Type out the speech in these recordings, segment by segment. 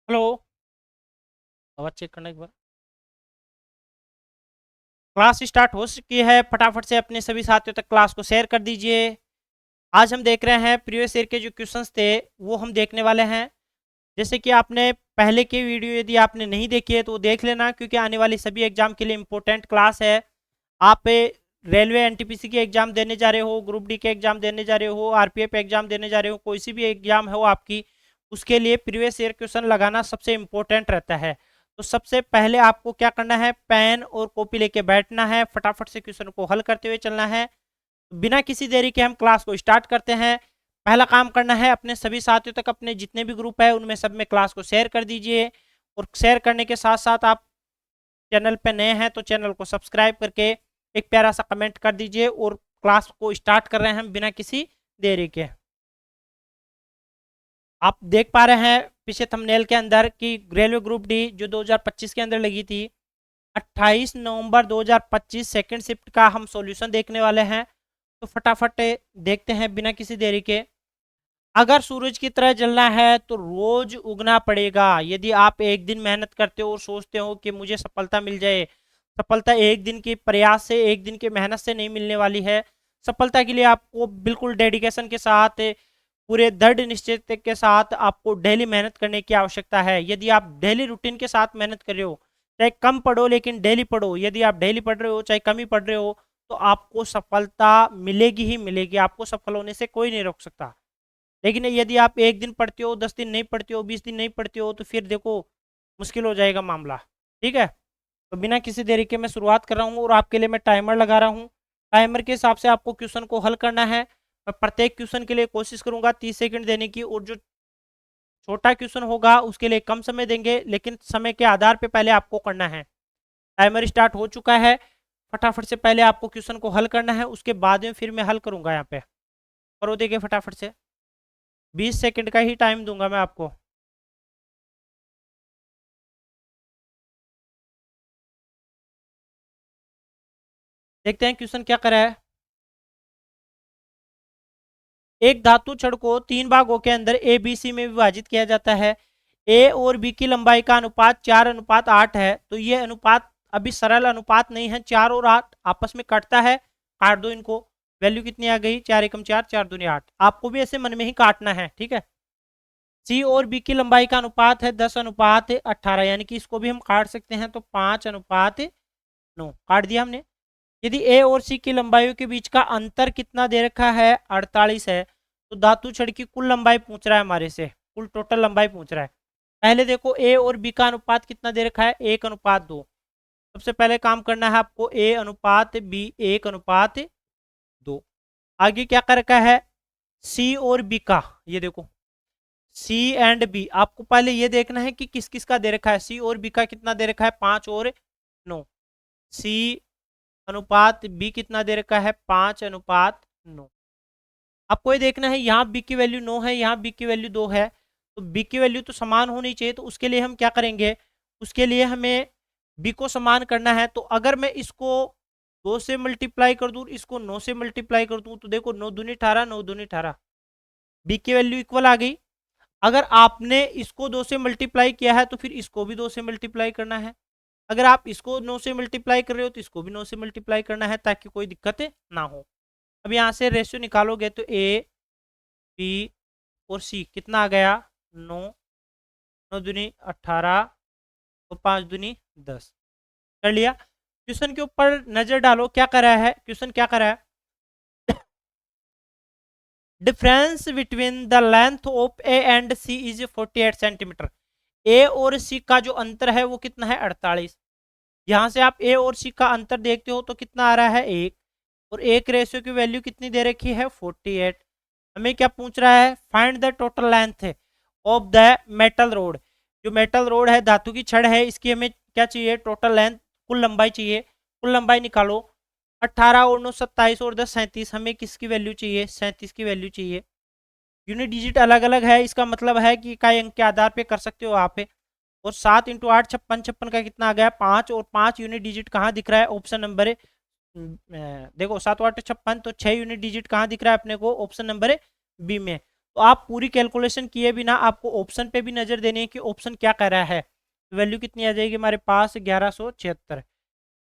Hello. आवाज check करना एक बार। क्लास स्टार्ट हो चुकी है, फटाफट से अपने सभी साथियों तक क्लास को शेयर कर दीजिए। आज हम देख रहे हैं प्रीवियस ईयर के जो क्वेश्चंस थे वो हम देखने वाले हैं। जैसे कि आपने पहले की वीडियो यदि आपने नहीं देखी है तो वो देख लेना, क्योंकि आने वाली सभी एग्जाम के लिए इम्पोर्टेंट क्लास है। आप रेलवे एनटीपीसी के एग्जाम देने जा रहे हो, ग्रुप डी के एग्जाम देने जा रहे हो, आरपीएफ एग्जाम देने जा रहे हो, कोई सी भी एग्जाम हो आपकी, उसके लिए प्रीवियस ईयर क्वेश्चन लगाना सबसे इम्पोर्टेंट रहता है। तो सबसे पहले आपको क्या करना है, पेन और कॉपी लेके बैठना है, फटाफट से क्वेश्चन को हल करते हुए चलना है। बिना किसी देरी के हम क्लास को स्टार्ट करते हैं। पहला काम करना है, अपने सभी साथियों तक अपने जितने भी ग्रुप है उनमें सब में क्लास को शेयर कर दीजिए। और शेयर करने के साथ साथ आप चैनल पे नए हैं तो चैनल को सब्सक्राइब करके एक प्यारा सा कमेंट कर दीजिए। और क्लास को स्टार्ट कर रहे हैं हम बिना किसी देरी के। आप देख पा रहे हैं पीछे थंबनेल के अंदर कि रेलवे ग्रुप डी जो 2025 के अंदर लगी थी, 28 नवंबर 2025 सेकंड शिफ्ट का हम सॉल्यूशन देखने वाले हैं। तो फटाफट देखते हैं बिना किसी देरी के। अगर सूरज की तरह जलना है तो रोज उगना पड़ेगा। यदि आप एक दिन मेहनत करते हो और सोचते हो कि मुझे सफलता मिल जाए, सफलता एक दिन की प्रयास से, एक दिन की मेहनत से नहीं मिलने वाली है। सफलता के लिए आपको बिल्कुल डेडिकेशन के साथ, पूरे दृढ़ निश्चय के साथ आपको डेली मेहनत करने की आवश्यकता है। यदि आप डेली रूटीन के साथ मेहनत कर रहे हो, चाहे कम पढ़ो लेकिन डेली पढ़ो, यदि आप डेली पढ़ रहे हो चाहे कम ही पढ़ रहे हो, तो आपको सफलता मिलेगी ही मिलेगी। आपको सफल होने से कोई नहीं रोक सकता। लेकिन यदि आप एक दिन पढ़ते हो, 10 दिन नहीं पढ़ते हो, 20 दिन नहीं पढ़ते हो, तो फिर देखो मुश्किल हो जाएगा मामला। ठीक है, तो बिना किसी देरी के मैं शुरुआत कर रहा हूँ और आपके लिए मैं टाइमर लगा रहा हूँ। टाइमर के हिसाब से आपको क्वेश्चन को हल करना है। मैं प्रत्येक क्वेश्चन के लिए कोशिश करूंगा 30 सेकंड देने की, और जो छोटा क्वेश्चन होगा उसके लिए कम समय देंगे, लेकिन समय के आधार पे पहले आपको करना है। टाइमर स्टार्ट हो चुका है। फटाफट से पहले आपको क्वेश्चन को हल करना है, उसके बाद में फिर मैं हल करूंगा। यहाँ पे करो, देखिए फटाफट से। 20 सेकंड का ही टाइम दूंगा मैं आपको। देखते हैं क्वेश्चन क्या करा है। एक धातु छड़ को 3 भागों के अंदर ए बी सी में विभाजित किया जाता है। ए और बी की लंबाई का अनुपात 4:8 है। तो ये अनुपात अभी सरल अनुपात नहीं है, 4 और 8 आपस में कटता है। काट दो इनको। वैल्यू कितनी आ गई, 4 एकम 4, 4 दूनी 8। आपको भी ऐसे मन में ही काटना है, ठीक है। सी और बी की लंबाई का अनुपात है 10:18, यानी कि इसको भी हम काट सकते हैं, तो 5:9 काट दिया हमने। यदि ए और सी की लंबाइयों के बीच का अंतर कितना दे रखा है, 48 है। तो धातु छड़ की कुल लंबाई पूछ रहा है हमारे से, कुल टोटल लंबाई पूछ रहा है। पहले देखो ए और बी का अनुपात कितना दे रखा है, 1:2। सबसे पहले काम करना है आपको, ए अनुपात बी 1:2। आगे क्या कर रखा है, सी और बी का, ये देखो सी एंड बी। आपको पहले ये देखना है कि किस किस का दे रखा है। सी और बी का कितना दे रखा है, 5 और 9। सी अनुपात बी कितना दे रखा है, 5:9। आपको ये देखना है, यहाँ बी की वैल्यू 9 है, यहाँ बी की वैल्यू 2 है। तो बी की वैल्यू तो समान होनी चाहिए। तो उसके लिए हम क्या करेंगे, उसके लिए हमें बी को समान करना है। तो अगर मैं इसको 2 से मल्टीप्लाई कर दूं, इसको 9 से मल्टीप्लाई कर दूं, तो देखो 9 दूनी 18, 9 दूनी 18, बी की वैल्यू इक्वल आ गई। अगर आपने इसको 2 से मल्टीप्लाई किया है तो फिर इसको भी 2 से मल्टीप्लाई करना है। अगर आप इसको 9 से मल्टीप्लाई कर रहे हो तो इसको भी 9 से मल्टीप्लाई करना है, ताकि कोई दिक्कत ना हो। अब यहाँ से रेशियो निकालोगे तो ए बी और सी कितना आ गया, 9, 9 दूनी 18 और 5 दूनी 10। कर लिया। क्वेश्चन के ऊपर नजर डालो, क्या करा है क्वेश्चन, क्या करा है। Difference between the length of A and C is 48 centimetre. A और सी का जो अंतर है वो कितना है, 48। यहाँ से आप ए और सी का अंतर देखते हो तो कितना आ रहा है, 1। और एक रेशियो की वैल्यू कितनी दे रखी है, 48। हमें क्या पूछ रहा है, find the total length of the metal road. जो मेटल रोड है, धातु की छड़ है, इसकी हमें क्या चाहिए, टोटल लेंथ, कुल लंबाई चाहिए। कुल लंबाई निकालो। 18 और 9 27 और 10 37। हमें किसकी वैल्यू चाहिए, 37 की वैल्यू चाहिए। यूनिट डिजिट अलग अलग है, इसका मतलब है कि इकाई अंक के आधार पे कर सकते हो आप। और 7 × 8 56, 56 का कितना आ गया, 5। और 5 यूनिट डिजिट कहाँ दिख रहा है, ऑप्शन नंबर है। देखो 7 8 56, तो 6 यूनिट डिजिट कहाँ दिख रहा है अपने को, ऑप्शन नंबर है बी में। तो आप पूरी कैलकुलेशन किए बिना आपको ऑप्शन पे भी नजर देनी है कि ऑप्शन क्या कह रहा है। वैल्यू कितनी आ जाएगी हमारे पास 1176।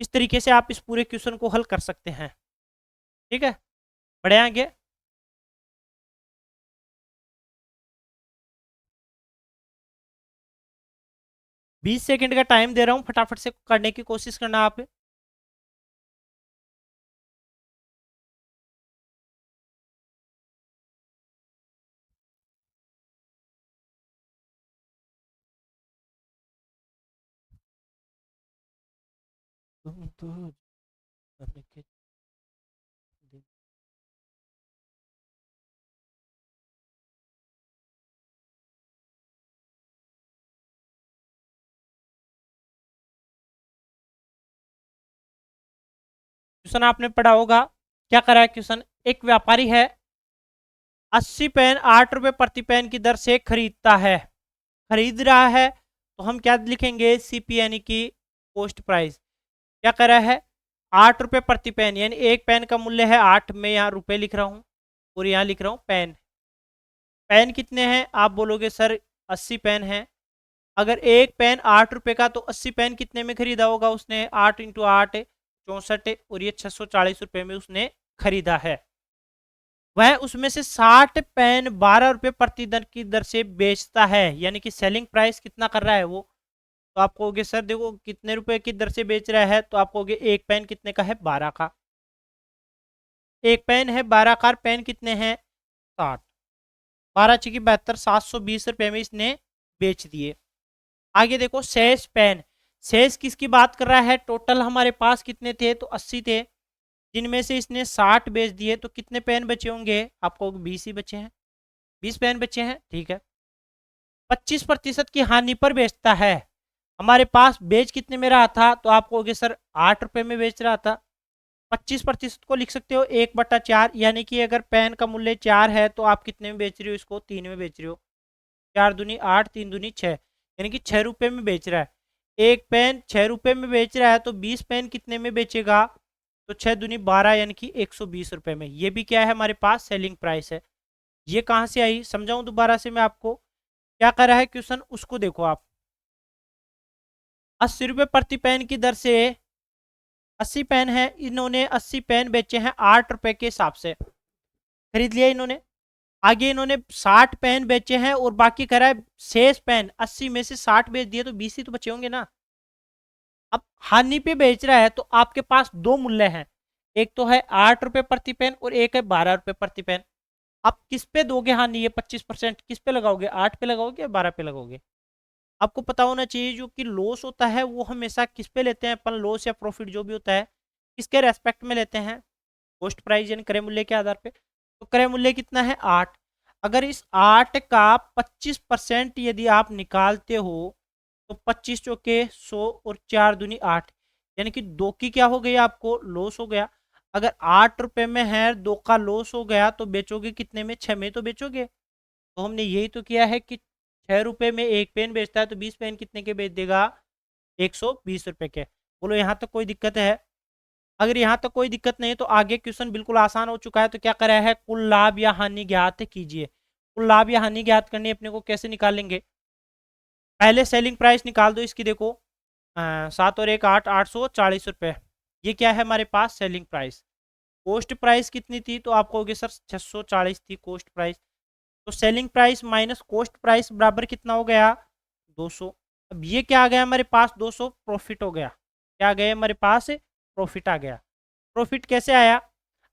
इस तरीके से आप इस पूरे क्वेश्चन को हल कर सकते हैं। ठीक है, बढ़े आगे। 20 सेकंड का टाइम दे रहा हूँ, फटाफट से करने की कोशिश करना आप। तुम तो करने के- क्वेश्चन आपने पढ़ा होगा, क्या करा है क्वेश्चन। एक व्यापारी है, 80 पेन 8 रुपए प्रति पेन की दर से खरीदता है, खरीद रहा है। तो हम क्या लिखेंगे, सीपी यानी कि कॉस्ट प्राइस। क्या करा है, 8 रुपए प्रति पेन, यानी एक पेन का मूल्य है 8, मैं यहाँ रुपए लिख रहा हूँ और यहाँ लिख रहा हूँ पेन। पेन कितने हैं आप बोलोगे सर, 80 पेन है। अगर एक पेन 8 रुपए का, तो 80 पेन कितने में खरीदा होगा उसने, 8 × 8 64, और ये 640 रुपए में उसने खरीदा है। वह उसमें से 60 पेन 12 रुपए प्रति दर की दर से बेचता है, यानी कि सेलिंग प्राइस कितना कर रहा है वो। तो आप कहोगे सर देखो कितने रुपए की दर से बेच रहा है, तो आप कहोगे एक पेन कितने का है, 12 का। एक पेन है 12 का, पेन कितने हैं, 60। 12×72, 720 रुपए में इसने बेच दिए। आगे देखो शेष पेन, शेष किसकी बात कर रहा है, टोटल हमारे पास कितने थे, तो 80 थे, जिनमें से इसने 60 बेच दिए, तो कितने पेन बचे होंगे, आपको 20 ही बचे हैं, 20 पेन बचे हैं। ठीक है, 25% की हानि पर बेचता है। हमारे पास बेच कितने में रहा था, तो आप कहोगे सर 8 रुपए में बेच रहा था। 25% को लिख सकते हो 1/4, यानी कि अगर पेन का मूल्य 4 है तो आप कितने में बेच रहे हो, इसको 3 में बेच रहे हो। 4 दूनी 8, 3 दूनी 6, यानी कि 6 रुपए में बेच रहा है। एक पेन 6 रुपए में बेच रहा है, तो 20 पेन कितने में बेचेगा, तो 6 दूनी 12, यानी कि 120 रुपए में। ये भी क्या है, हमारे पास सेलिंग प्राइस है। ये कहाँ से आई, समझाऊं दोबारा से मैं आपको। क्या कर रहा है क्वेश्चन, उसको देखो आप। 80 रुपए प्रति पेन की दर से 80 पेन है, इन्होंने 80 पेन बेचे हैं 8 रुपए के हिसाब से, खरीद लिया इन्होंने। आगे इन्होंने 60 पेन बेचे हैं और बाकी करा है शेष पेन, 80 में से 60 बेच दिए, तो 20 ही तो बचे होंगे ना। अब हानि पे बेच रहा है, तो आपके पास दो मूल्य हैं, एक तो है 8 रुपए प्रति पेन और एक है 12 रुपए प्रति पेन। आप किस पे दोगे हानि, ये 25% किस पे लगाओगे, 8 पे लगाओगे या 12 पे लगाओगे। आपको पता होना चाहिए जो कि लॉस होता है वो हमेशा किस पे लेते हैं अपन, लॉस या प्रॉफिट जो भी होता है किसके रेस्पेक्ट में लेते हैं, कॉस्ट प्राइस यानी क्रय मूल्य के आधार पे। तो क्रय मूल्य कितना है, 8। अगर इस 8 का 25% यदि आप निकालते हो, तो 25 × 100 और 4 दूनी 8, यानी कि 2 की क्या हो गई, आपको लॉस हो गया। अगर 8 रुपए में है, 2 का लॉस हो गया, तो बेचोगे कितने में, 6 में तो बेचोगे। तो हमने यही तो किया है कि 6 रुपए में एक पेन बेचता है, तो 20 पेन कितने के बेच देगा, 120 रुपए के। बोलो यहाँ तक कोई दिक्कत है। अगर यहाँ तक कोई दिक्कत नहीं, तो आगे क्वेश्चन बिल्कुल आसान हो चुका है। तो क्या करा है, कुल लाभ या हानि ज्ञात कीजिए। कुल लाभ या हानि ज्ञात करनी अपने को, कैसे निकालेंगे, पहले सेलिंग प्राइस निकाल दो इसकी। देखो 7 और 1 8, 840 रुपए, ये क्या है हमारे पास सेलिंग प्राइस। कॉस्ट प्राइस कितनी थी, तो आप कहोगे सर 640 थी कॉस्ट प्राइस। तो selling price minus cost price बराबर कितना हो गया, 200। अब ये क्या आ गया हमारे पास, 200 प्रॉफिट हो गया। क्या आ गया हमारे पास, प्रॉफिट आ गया। प्रॉफिट कैसे आया,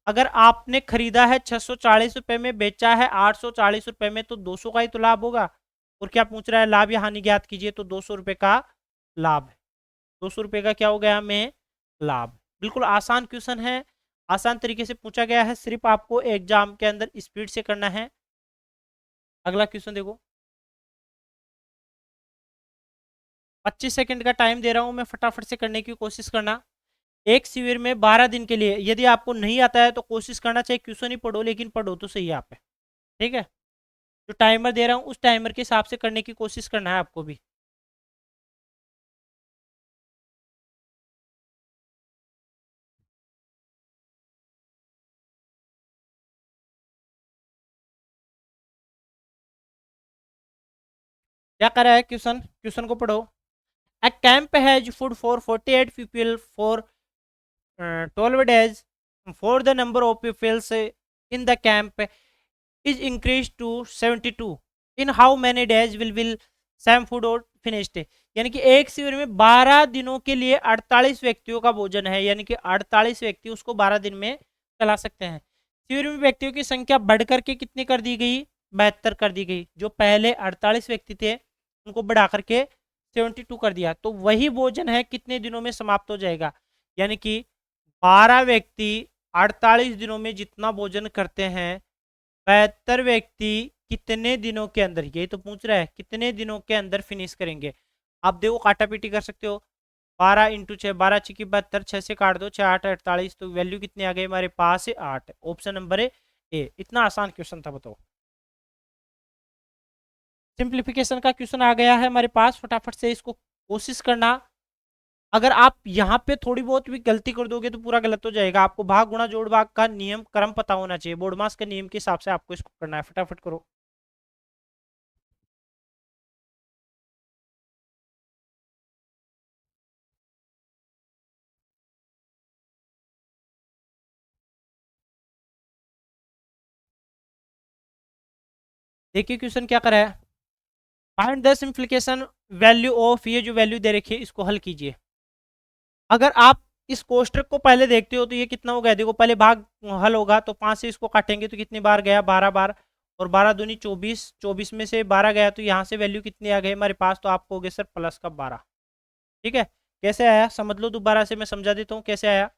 अगर आपने खरीदा है 640 रुपए में, बेचा है 840 रुपए में, तो 200 का ही तो लाभ होगा। और क्या पूछ रहा है, लाभ या हानि ज्ञात कीजिए, तो 200 रुपए का लाभ है। 200 रुपए का क्या हो गया हमें, लाभ। बिल्कुल आसान क्वेश्चन है, आसान तरीके से पूछा गया है, सिर्फ आपको एग्जाम के अंदर स्पीड से करना है। अगला क्वेश्चन देखो, 25 सेकंड का टाइम दे रहा हूं मैं, फटाफट से करने की कोशिश करना। एक शिविर में 12 दिन के लिए, यदि आपको नहीं आता है तो कोशिश करना, चाहिए क्वेश्चन ही पढ़ो, लेकिन पढ़ो तो सही आप। ठीक है, जो टाइमर दे रहा हूँ उस टाइमर के हिसाब से करने की कोशिश करना है आपको भी। क्या कर रहा है क्वेश्चन, क्वेश्चन को पढ़ो। A camp has food for 48 people for 12 days. For the number of people in the camp is increased to 72. In how many days will same food or finished? यानी कि एक शिविर में 12 दिनों के लिए 48 व्यक्तियों का भोजन है, यानी कि 48 व्यक्ति उसको 12 दिन में चला सकते हैं। शिविर में व्यक्तियों की संख्या बढ़कर के कितनी कर दी गई, 72 कर दी गई। जो पहले 48 व्यक्ति थे उनको बढ़ा करके 72 कर दिया, तो वही भोजन है कितने दिनों में समाप्त हो जाएगा। यानी कि 12 व्यक्ति 48 दिनों में जितना भोजन करते हैं, 72 व्यक्ति कितने दिनों के अंदर, यही तो पूछ रहा है, कितने दिनों के अंदर फिनिश करेंगे। आप देखो काटा पीटी कर सकते हो। 12 × 6, 12×6 = 72, 6 से काट दो, 6 8 48, तो वैल्यू कितनी आ गई हमारे पास है 8। ऑप्शन नंबर है ए। इतना आसान क्वेश्चन था, बताओ। सिंप्लीफिकेशन का क्वेश्चन आ गया है हमारे पास, फटाफट से इसको कोशिश करना। अगर आप यहाँ पे थोड़ी बहुत भी गलती कर दोगे तो पूरा गलत हो जाएगा। आपको भाग गुणा जोड़ भाग का नियम क्रम पता होना चाहिए, बोर्ड मास के नियम के हिसाब से आपको इसको करना है। फटाफट करो। देखिए क्वेश्चन क्या करा है। Find the simplification value of, ये जो वैल्यू दे रखी है इसको हल कीजिए। अगर आप इस कोष्टक को पहले देखते हो तो ये कितना हो गया, देखो पहले भाग हल होगा तो 5 से इसको काटेंगे तो कितनी बार गया, 12 बार, और 12 दूनी 24, 24 में से 12 गया तो यहाँ से वैल्यू कितनी आ गई हमारे पास, तो आपको हो गया सर प्लस का 12। ठीक है, कैसे आया समझ लो, दोबारा से मैं समझा देता हूँ कैसे आया।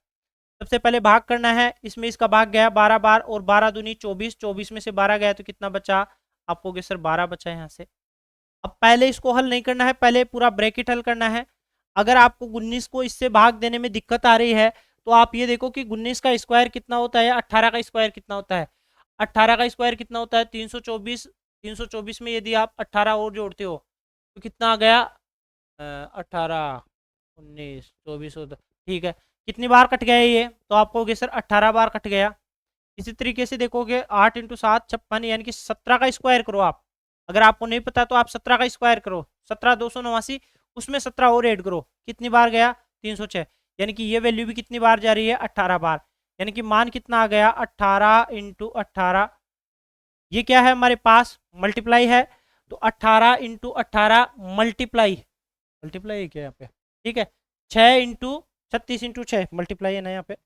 सबसे पहले भाग करना है, इसमें इसका भाग गया 12 बार, और 12 दूनी 24, 24 में से 12 गया तो कितना बचा, आपको हो गया सर 12 बचा यहाँ से। अब पहले इसको हल नहीं करना है, पहले पूरा ब्रैकेट हल करना है। अगर आपको 19 को इससे भाग देने में दिक्कत आ रही है तो आप ये देखो कि 19 का स्क्वायर कितना होता है, 18 का स्क्वायर कितना होता है। 18 का स्क्वायर कितना होता है, 324। 324 में यदि आप 18 और जोड़ते हो तो कितना आ गया, 18, 19, 24 होता, ठीक है। कितनी बार कट गया ये, तो आप कहोगे सर 18 बार कट गया। इसी तरीके से देखोगे 8 × 7 = 56, यानी कि 17 का स्क्वायर करो आप। अगर आपको नहीं पता तो आप 17 का स्क्वायर करो, 17 289, उसमें 17 और ऐड करो, कितनी बार गया 306। यानी कि ये वैल्यू भी कितनी बार जा रही है, 18 बार। यानी कि मान कितना आ गया, 18 × 18। ये क्या है हमारे पास, मल्टीप्लाई है, तो 18 × 18 मल्टीप्लाई, मल्टीप्लाई है क्या यहाँ पे, ठीक है। 6 × 36 × 6 मल्टीप्लाई है ना यहाँ पे,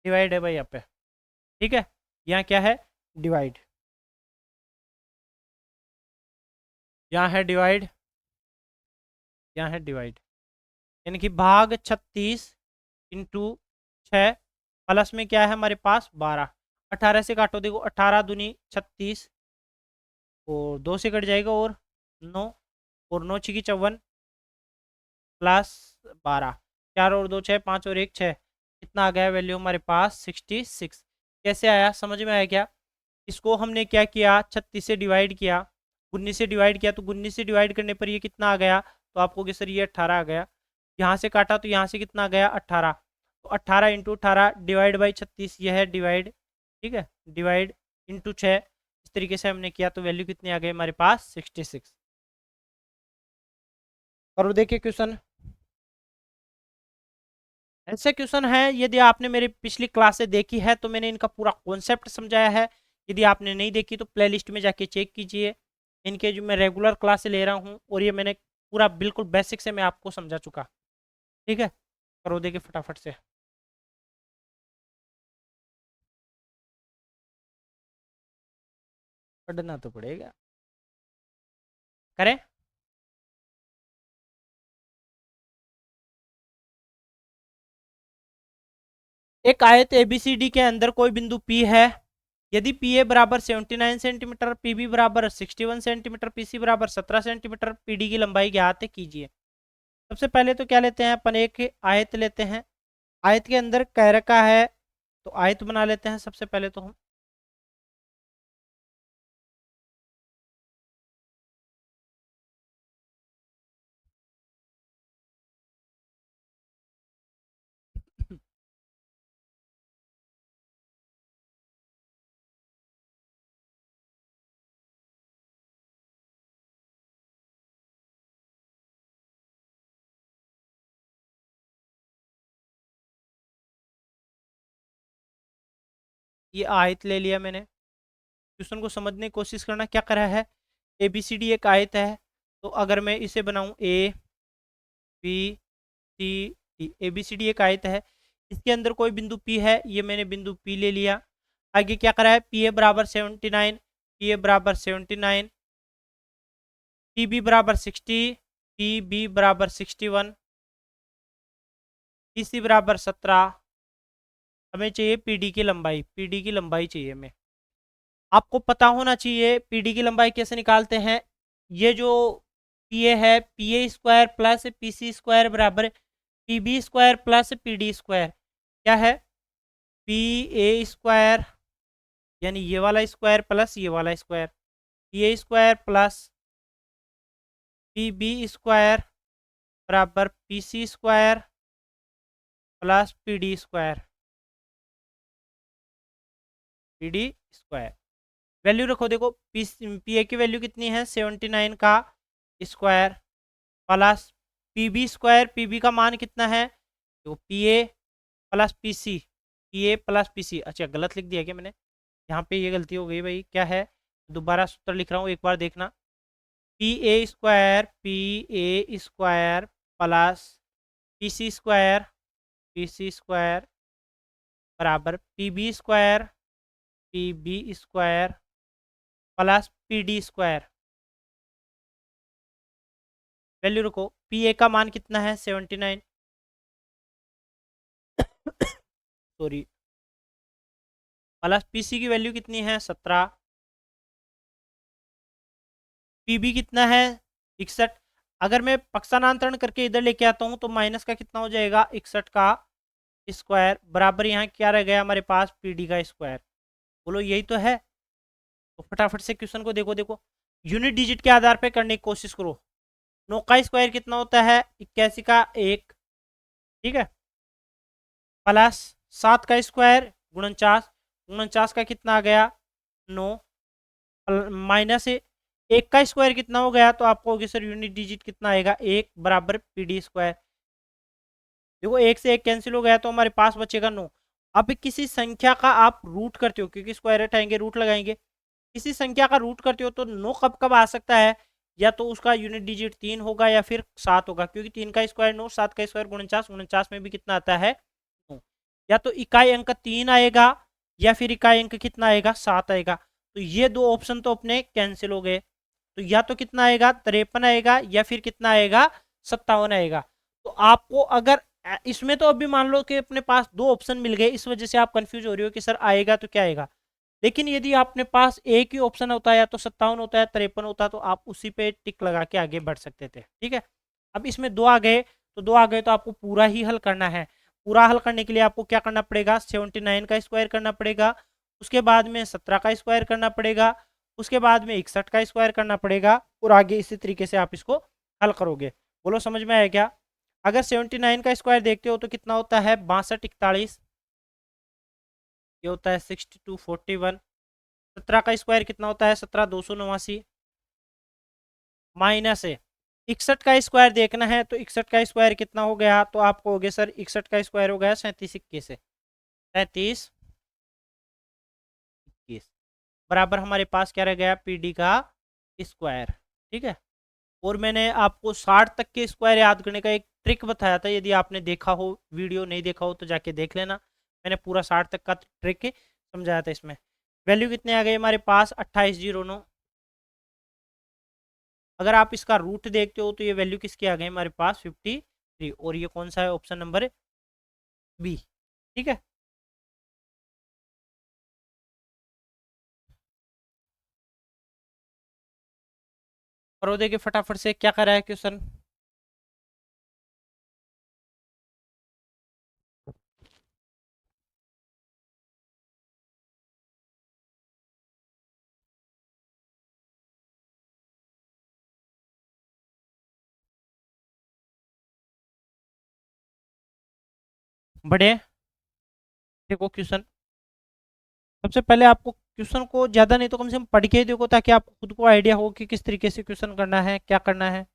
डिवाइड है भाई यहाँ पे, ठीक है। यहाँ क्या है, डिवाइड, यहाँ है डिवाइड, यहाँ है डिवाइड। यानी कि भाग 36 × 6 प्लस में क्या है हमारे पास 12। 18 से काटो, देखो 18 दूनी 36, और 2 से कट जाएगा, और 9, और 9 छिकी 54, प्लस 12, 4 और 2 6, 5 और 1 6, कितना आ गया वैल्यू हमारे पास 66। कैसे आया समझ में आया क्या। इसको हमने क्या किया, 36 से डिवाइड किया, 19 से डिवाइड किया, तो 19 से डिवाइड करने पर ये कितना आ गया, तो आपको सर ये 18 आ गया। यहाँ से काटा तो यहाँ से कितना आ गया 18, तो 18 × 18 डिवाइड बाई 36, यह है डिवाइड, ठीक है, डिवाइड इंटू 6। इस तरीके से हमने किया तो वैल्यू कितनी आ गई हमारे पास 66। और देखिए क्वेश्चन, ऐसे क्वेश्चन है, यदि आपने मेरी पिछली क्लासें देखी है तो मैंने इनका पूरा कॉन्सेप्ट समझाया है। यदि आपने नहीं देखी तो प्लेलिस्ट में जाके चेक कीजिए। इनके जो मैं रेगुलर क्लासें ले रहा हूँ, और ये मैंने पूरा बिल्कुल बेसिक से मैं आपको समझा चुका, ठीक है। करो देखिए फटाफट से। पढ़ना तो पड़ेगा, करें। एक आयत एबीसीडी के अंदर कोई बिंदु पी है। यदि पी ए बराबर 79 सेंटीमीटर, पी बी बराबर 61 सेंटीमीटर, पी सी बराबर 17 सेंटीमीटर, पी डी की लंबाई ज्ञात कीजिए। सबसे पहले तो क्या लेते हैं अपन, एक आयत लेते हैं। आयत के अंदर कैरका है, तो आयत बना लेते हैं सबसे पहले तो हम। ये आयत ले लिया मैंने। क्वेश्चन को समझने की कोशिश करना, क्या करा है, ए बी सी डी एक आयत है, तो अगर मैं इसे बनाऊं A B C D, A B C D एक आयत है, इसके अंदर कोई बिंदु पी है, ये मैंने बिंदु पी ले लिया। आगे क्या करा है, पी ए बराबर 79, पी ए बराबर 79, पी बी बराबर 60, पी बी बराबर 61, पी सी बराबर 17। हमें चाहिए पी डी की लंबाई, पी डी की लंबाई चाहिए हमें। आपको पता होना चाहिए पी डी की लंबाई कैसे निकालते हैं। ये जो पी ए है, P A square plus P C square बराबर P B square plus P D square. क्या है, पी ए स्क्वायर यानी ये वाला स्क्वायर प्लस ये वाला square, P A square plus P B square बराबर P C square plus P D square, P D square. Value रखो, देखो पी ए की वैल्यू कितनी है 79 का square plus P B square, P B का मान कितना है, तो P A plus P C, P A plus P C. अच्छा गलत लिख दिया क्या मैंने, यहाँ पे ये गलती हो गई भाई। क्या है, दोबारा सूत्र लिख रहा हूँ, एक बार देखना। P A square plus P C square बराबर P B square plus P D square. Value रखो, पी ए का मान कितना है 79, सॉरी, प्लस पी सी की वैल्यू कितनी है 17, पी बी कितना है 61। अगर मैं पक्षांतरण करके इधर लेके आता हूँ तो माइनस का कितना हो जाएगा 61 का स्क्वायर बराबर यहाँ क्या रह गया हमारे पास पी डी का स्क्वायर। बोलो यही तो है। तो फटाफट से क्वेश्चन को देखो, देखो यूनिट डिजिट के आधार पे करने की कोशिश करो। 9 का स्क्वायर कितना होता है 81 का 1, ठीक है, प्लस 7 का स्क्वायर 49, 49 का कितना आ गया 9, माइनस 1 का स्क्वायर कितना हो गया, तो आपको होगी सर यूनिट डिजिट कितना आएगा 1 बराबर पी डी स्क्वायर। देखो 1 से 1 कैंसिल हो गया तो हमारे पास बचेगा 9। अब किसी संख्या का आप रूट करते हो, क्योंकि स्क्वायर हटाएंगे रूट लगाएंगे, किसी संख्या का रूट करते हो तो 9 कब कब आ सकता है, या तो उसका यूनिट डिजिट 3 होगा या फिर 7 होगा, क्योंकि 3 का स्क्वायर 9, 7 का स्क्वायर 49, 49 में भी कितना आता है 9। या तो इकाई अंक 3 आएगा या फिर इकाई अंक कितना आएगा 7 आएगा। तो ये दो ऑप्शन तो अपने कैंसिल हो गए, तो या तो कितना आएगा 53 आएगा या फिर कितना आएगा 57 आएगा। तो आपको अगर इसमें तो अभी मान लो कि अपने पास दो ऑप्शन मिल गए, इस वजह से आप कंफ्यूज हो रही हो कि सर आएगा तो क्या आएगा। लेकिन यदि आपने पास एक ही ऑप्शन होता है, या तो 57 होता है 53 होता है, तो आप उसी पे टिक लगा के आगे बढ़ सकते थे, ठीक है। अब इसमें दो आ गए, तो दो आ गए तो आपको पूरा ही हल करना है। पूरा हल करने के लिए आपको क्या करना पड़ेगा, 79 का स्क्वायर करना पड़ेगा, उसके बाद में 17 का स्क्वायर करना पड़ेगा, उसके बाद में 61 का स्क्वायर करना पड़ेगा, और आगे इसी तरीके से आप इसको हल करोगे। बोलो समझ में आया क्या। अगर 79 का स्क्वायर देखते हो तो कितना होता है 62 41, ये होता है 62 41। 17 का स्क्वायर कितना होता है 17 289, माइनस है 61 का स्क्वायर देखना है, तो 61 का स्क्वायर कितना हो गया, तो आपको हो गया सर 61 का स्क्वायर हो गया 37 21 से 37 21 बराबर हमारे पास क्या रह गया पी डी का स्क्वायर, ठीक है। और मैंने आपको 60 तक के स्क्वायर याद करने का एक ट्रिक बताया था, यदि आपने देखा हो, वीडियो नहीं देखा हो तो जाके देख लेना। मैंने पूरा 60 तक का ट्रिक समझाया था। इसमें वैल्यू कितने आ गए हमारे पास 2809। अगर आप इसका रूट देखते हो तो ये वैल्यू किसकी आ गई हमारे पास 53, और ये कौन सा है ऑप्शन नंबर बी, ठीक है। और देखिए फटाफट से क्या कर रहा है क्वेश्चन। बढ़े, देखो क्वेश्चन। सबसे पहले आपको क्वेश्चन को ज्यादा नहीं तो कम से कम पढ़ के देखो, ताकि आपको खुद को आइडिया हो कि किस तरीके से क्वेश्चन करना है, क्या करना है।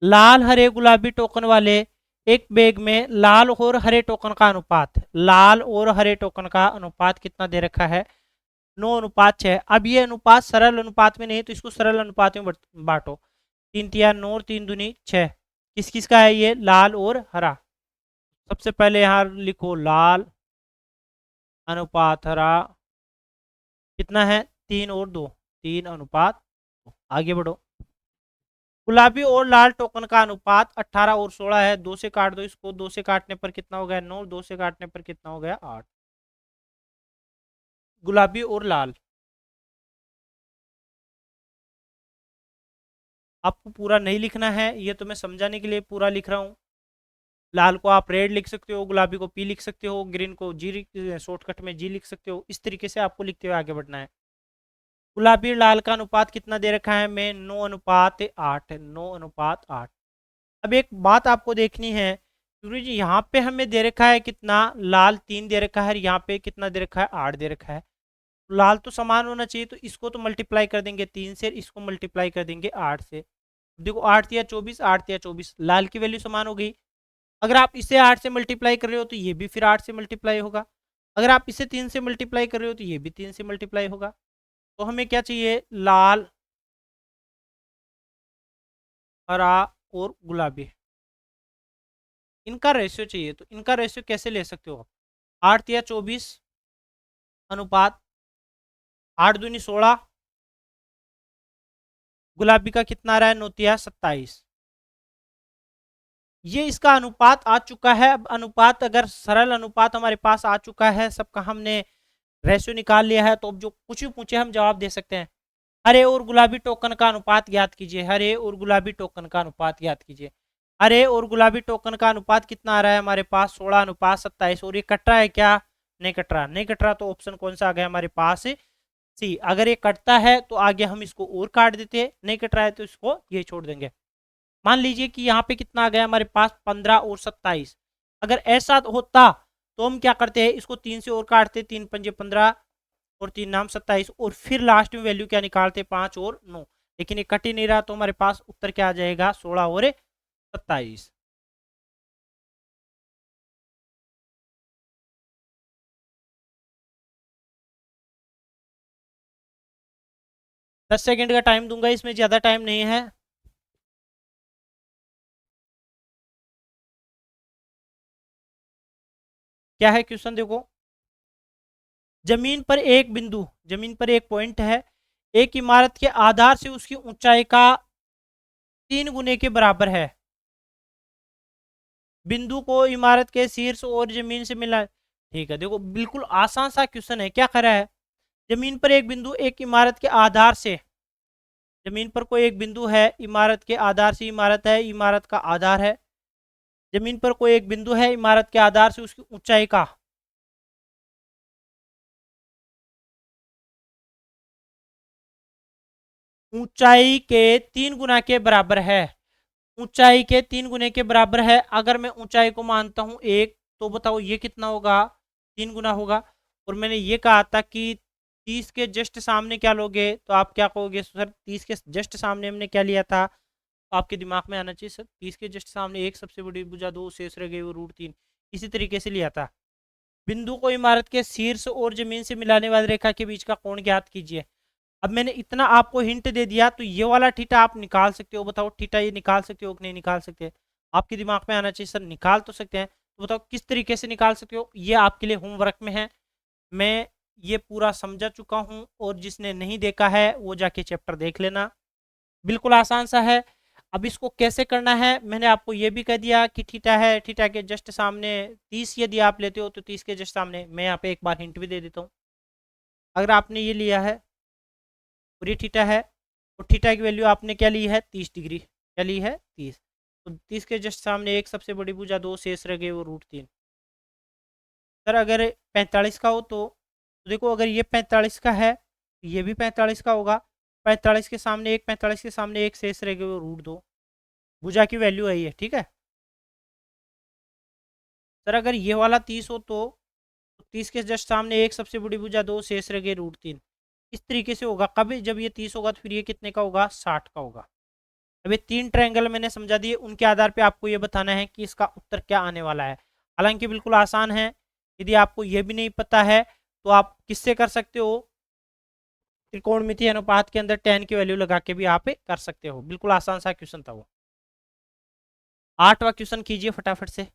लाल हरे गुलाबी टोकन वाले एक बैग में लाल और हरे टोकन का अनुपात, लाल और हरे टोकन का अनुपात कितना दे रखा है, 9:6। अब ये अनुपात सरल अनुपात में नहीं है तो इसको सरल अनुपात में बांटो, 3 × 3 = 9 और 3 × 2 = 6। किस किस का है ये, लाल और हरा। सबसे पहले यहाँ लिखो लाल अनुपात हरा, कितना है 3 और 2, 3:2। आगे बढ़ो। गुलाबी और लाल टोकन का अनुपात 18 और 16 है, 2 से काट दो इसको, 2 से काटने पर कितना हो गया 9, 2 से काटने पर कितना हो गया 8। गुलाबी और लाल, आपको पूरा नहीं लिखना है, ये तो मैं समझाने के लिए पूरा लिख रहा हूँ। लाल को आप रेड लिख सकते हो, गुलाबी को पी लिख सकते हो, ग्रीन को जी, शॉर्टकट में जी लिख सकते हो। इस तरीके से आपको लिखते हुए आगे बढ़ना है। गुलाबी और लाल का अनुपात कितना दे रखा है, मैं 9:8, 9:8। अब एक बात आपको देखनी है, गुरु जी यहाँ पे हमें दे रखा है कितना, लाल 3 दे रखा है, यहाँ पे कितना दे रखा है 8 दे रखा है। लाल तो समान होना चाहिए, तो इसको तो मल्टीप्लाई कर देंगे 3 से, इसको मल्टीप्लाई कर देंगे 8 से। देखो 8 या 24, 8 या 24, लाल की वैल्यू समान हो गई। अगर आप इसे 8 से मल्टीप्लाई कर रहे हो तो ये भी फिर 8 से मल्टीप्लाई होगा। अगर आप इसे 3 से मल्टीप्लाई कर रहे हो तो ये भी 3 से मल्टीप्लाई होगा। तो हमें क्या चाहिए, लाल, हरा और गुलाबी, इनका रेशियो चाहिए। तो इनका रेशियो कैसे ले सकते हो आप, 8 या 24 अनुपात 8 दूनी 16, गुलाबी का कितना आ रहा है 9 या 27। ये इसका अनुपात आ चुका है। अब अनुपात, अगर सरल अनुपात हमारे पास आ चुका है, सबका हमने रेशियो निकाल लिया है, तो अब जो कुछ भी पूछे हम जवाब दे सकते हैं। हरे और गुलाबी टोकन का अनुपात ज्ञात कीजिए, हरे और गुलाबी टोकन का अनुपात ज्ञात कीजिए। हरे और गुलाबी टोकन का अनुपात कितना आ रहा है हमारे पास, 16:27। और ये कट रहा है क्या, नहीं कट रहा, नहीं कट रहा, तो ऑप्शन कौन सा आ गया हमारे पास, सी। अगर ये कटता है तो आगे हम इसको और काट देते हैं, नहीं कट रहा है तो इसको ये छोड़ देंगे। मान लीजिए कि यहाँ पे कितना आ गया हमारे पास 15 और 27। अगर ऐसा होता तो हम क्या करते हैं, इसको 3 से और काटते, 3×5 = 15 और 3×9 = 27, और फिर लास्ट में वैल्यू क्या निकालते, 5 और 9। लेकिन ये कट ही नहीं रहा, तो हमारे पास उत्तर क्या आ जाएगा, 16 और 27। 10 सेकेंड का टाइम दूंगा, इसमें ज्यादा टाइम नहीं है। क्या है क्वेश्चन, देखो। जमीन पर एक बिंदु, जमीन पर एक पॉइंट है, एक इमारत के आधार से उसकी ऊंचाई का 3 गुने के बराबर है। बिंदु को इमारत के शीर्ष और जमीन से मिला, ठीक है। देखो बिल्कुल आसान सा क्वेश्चन है। क्या करा है, जमीन पर एक बिंदु एक इमारत के आधार से, जमीन पर कोई एक बिंदु है, इमारत के आधार से, इमारत है, इमारत का आधार है। जमीन पर कोई एक बिंदु है, इमारत के आधार से उसकी ऊंचाई का, ऊंचाई के 3 गुना के बराबर है। ऊंचाई के 3 गुने के बराबर है। अगर मैं ऊंचाई को मानता हूं 1, तो बताओ ये कितना होगा, 3 गुना होगा। और मैंने ये कहा था कि 30 के जस्ट सामने क्या लोगे, तो आप क्या कहोगे, सर 30 के जस्ट सामने हमने क्या लिया था, तो आपके दिमाग में आना चाहिए सर 30 के जस्ट सामने एक सबसे बड़ी भुजा, 2 शेष रह गए वो √3, इसी तरीके से लिया था। बिंदु को इमारत के शीर्ष और जमीन से मिलाने वाली रेखा के बीच का कोण ज्ञात कीजिए। अब मैंने इतना आपको हिंट दे दिया, तो ये वाला थीटा आप निकाल सकते हो। बताओ थीटा ये निकाल सकते हो कि नहीं निकाल सकते, आपके दिमाग में आना चाहिए सर निकाल तो सकते हैं। तो बताओ किस तरीके से निकाल सकते हो, ये आपके लिए होमवर्क में है। मैं ये पूरा समझा चुका हूँ, और जिसने नहीं देखा है वो जाके चैप्टर देख लेना, बिल्कुल आसान सा है। अब इसको कैसे करना है मैंने आपको ये भी कह दिया कि थीटा है, थीटा के जस्ट सामने 30 यदि आप लेते हो तो 30 के जस्ट सामने, मैं यहाँ पे एक बार हिंट भी दे देता हूँ। अगर आपने ये लिया है और ये थीटा है, और थीटा की वैल्यू आपने क्या ली है 30 डिग्री, क्या ली है 30, तो 30 के जस्ट सामने एक सबसे बड़ी भुजा, 2 शेष रह गए वो √3। सर अगर 45 का हो तो देखो अगर ये 45 का है, ये भी 45 का होगा, 45 के सामने एक, 45 के सामने एक शेष रह गए वो √2, भुजा की वैल्यू है ये, ठीक है। सर अगर ये वाला 30 हो तो 30 के जस्ट सामने एक सबसे बड़ी भुजा, 2 शेष रह गए √3। इस तरीके से होगा। कभी जब ये 30 होगा तो फिर ये कितने का होगा, 60 का होगा। अभी 3 ट्रायंगल मैंने समझा दिए, उनके आधार पे आपको ये बताना है कि इसका उत्तर क्या आने वाला है। हालांकि बिल्कुल आसान है। यदि आपको ये भी नहीं पता है तो आप किससे कर सकते हो, त्रिकोणमितीय अनुपात के अंदर tan की वैल्यू लगा के भी आप कर सकते हो। बिल्कुल आसान सा क्वेश्चन था वो। 8वां क्वेश्चन कीजिए फटाफट से।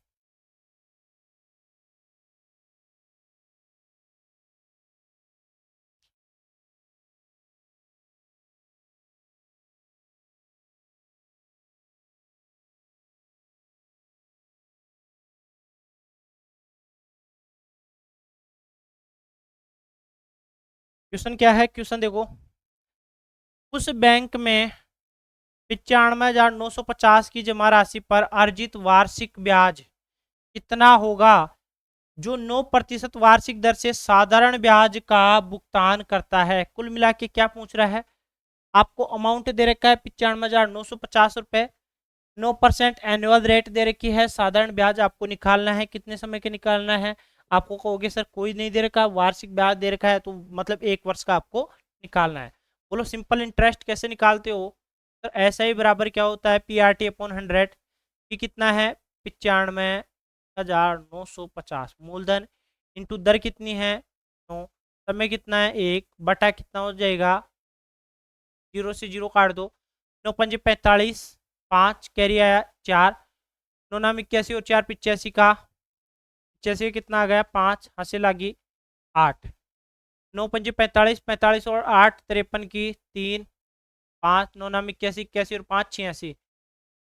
क्वेश्चन क्या है, क्वेश्चन देखो। उस बैंक में 95,950 की जमा राशि पर अर्जित वार्षिक ब्याज कितना होगा जो 9% वार्षिक दर से साधारण ब्याज का भुगतान करता है। कुल मिला के क्या पूछ रहा है, आपको अमाउंट दे रखा है 95,950 रुपए, 9% एनुअल रेट दे रखी है, साधारण ब्याज आपको निकालना है। कितने समय के निकालना है, आपको कहोगे सर कोई नहीं दे रखा, वार्षिक ब्याज दे रखा है तो मतलब 1 वर्ष का आपको निकालना है। बोलो सिंपल इंटरेस्ट कैसे निकालते हो, सर ऐसा ही बराबर क्या होता है PRT अपॉन 100 कि कितना है 95,950 मूलधन इंटू दर कितनी है 9, समय कितना है 1 बटा कितना हो जाएगा, 0 से 0 काट दो, 9 पंजे 45, 5 कैरी आया 4, 9 नाम 81 और 4 85 का 85 कितना आ गया 5, हासिल आ गई 8, 9 पंजे 45, 45 और 8 53 की 3, 5, 9 नाम 81, 81 और 5 86,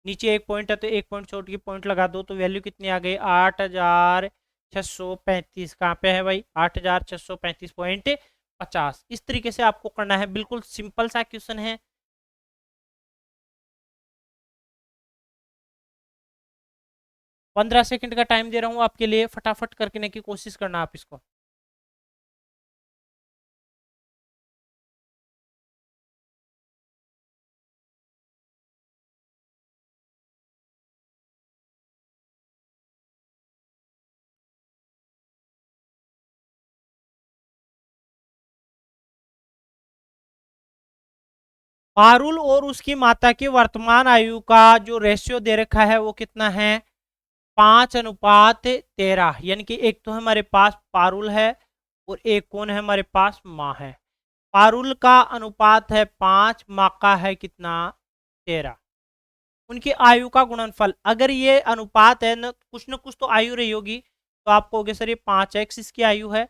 नीचे एक पॉइंट है तो एक पॉइंट छोड़ के पॉइंट लगा दो तो वैल्यू कितनी आ गई 8,635। कहाँ पे है भाई 8,635.50। इस तरीके से आपको करना है, बिल्कुल सिंपल सा क्वेश्चन है। 15 सेकंड का टाइम दे रहा हूँ आपके लिए, फटाफट करने की कोशिश करना आप इसको। पारुल और उसकी माता की वर्तमान आयु का जो रेशियो दे रखा है वो कितना है 5:13, यानी कि एक तो हमारे पास पारुल है और एक कौन है हमारे पास माँ है। पारुल का अनुपात है 5, माँ का है कितना 13। उनकी आयु का गुणनफल, अगर ये अनुपात है न कुछ तो आयु रही होगी, तो आप कहोगे सर ये 5x इसकी आयु है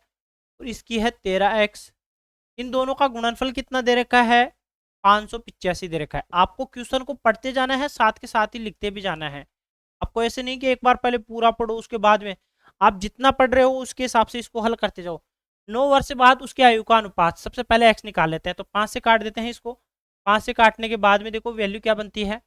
और इसकी है 13x, इन दोनों का गुणनफल कितना दे रखा है 585 दे रखा है। आपको क्वेश्चन को पढ़ते जाना है, साथ के साथ ही लिखते भी जाना है। आपको ऐसे नहीं कि एक बार पहले पूरा पढ़ो उसके बाद में, आप जितना पढ़ रहे हो उसके हिसाब से इसको हल करते जाओ। 9 वर्ष बाद उसकी आयु का अनुपात, सबसे पहले x निकाल लेते हैं, तो 5 से काट देते हैं इसको। 5 से काटने के बाद में देखो वैल्यू क्या बनती है,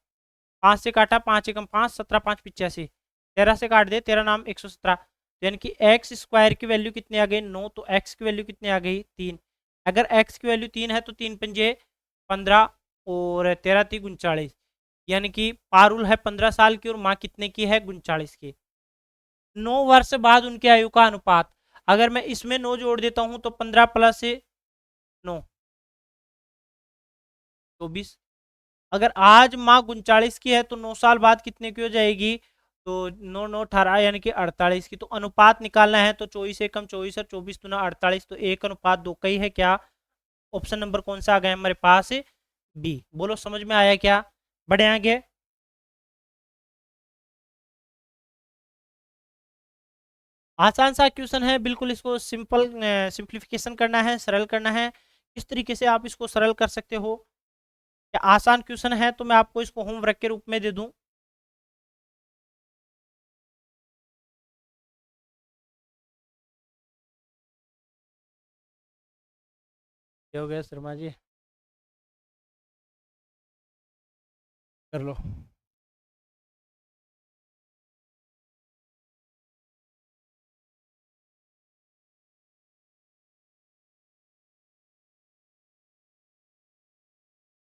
5 से काटा 5 एकम 5, 17 5 85, 13 से काट दे 13 नाम 117, यानी कि एक्स स्क्वायर की वैल्यू कितनी आ गई 9, तो x की वैल्यू कितनी आ गई 3। अगर x की वैल्यू 3 है तो 3 पंजे 15 और 13 3 39, यानी कि पारुल है 15 साल की और माँ कितने की है 39 की। 9 वर्ष बाद उनकी आयु का अनुपात, अगर मैं इसमें 9 जोड़ देता हूं तो 15 प्लस 9 24। अगर आज माँ 39 की है तो 9 साल बाद कितने की हो जाएगी, तो 9 9 18 यानी कि 48 की। तो अनुपात निकालना है तो 24 एकम 24 और 24 दुना 48, तो 1:2 का ही है क्या, ऑप्शन नंबर कौन सा आ गया हमारे पास बी। बोलो समझ में आया क्या, बढ़े आगे। आसान सा क्वेश्चन है, बिल्कुल इसको सिंपल सिंप्लीफिकेशन करना है, सरल करना है। किस तरीके से आप इसको सरल कर सकते हो, या आसान क्वेश्चन है तो मैं आपको इसको होमवर्क के रूप में दे दूं। क्या हो गया शर्मा जी, कर लो।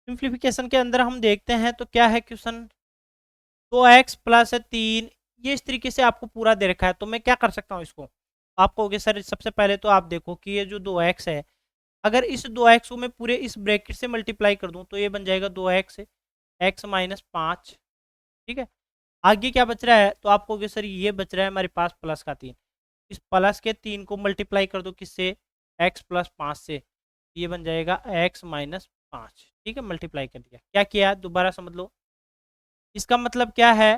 सिंप्लीफिकेशन के अंदर हम देखते हैं तो क्या है क्वेश्चन, 2x प्लस 3, ये इस तरीके से आपको पूरा दे रखा है। तो मैं क्या कर सकता हूँ इसको, आप कहोगे सर सबसे पहले तो आप देखो कि ये जो 2x है, अगर इस 2x को मैं पूरे इस ब्रैकेट से मल्टीप्लाई कर दूं तो ये बन जाएगा 2x, x माइनस 5। ठीक है, आगे क्या बच रहा है, तो आप कहोगे सर ये बच रहा है हमारे पास प्लस का 3। इस प्लस के 3 को मल्टीप्लाई कर दो किससे, x प्लस 5 से, ये बन जाएगा x माइनस 5। ठीक है, मल्टीप्लाई कर दिया, क्या किया दोबारा समझ लो। इसका मतलब क्या है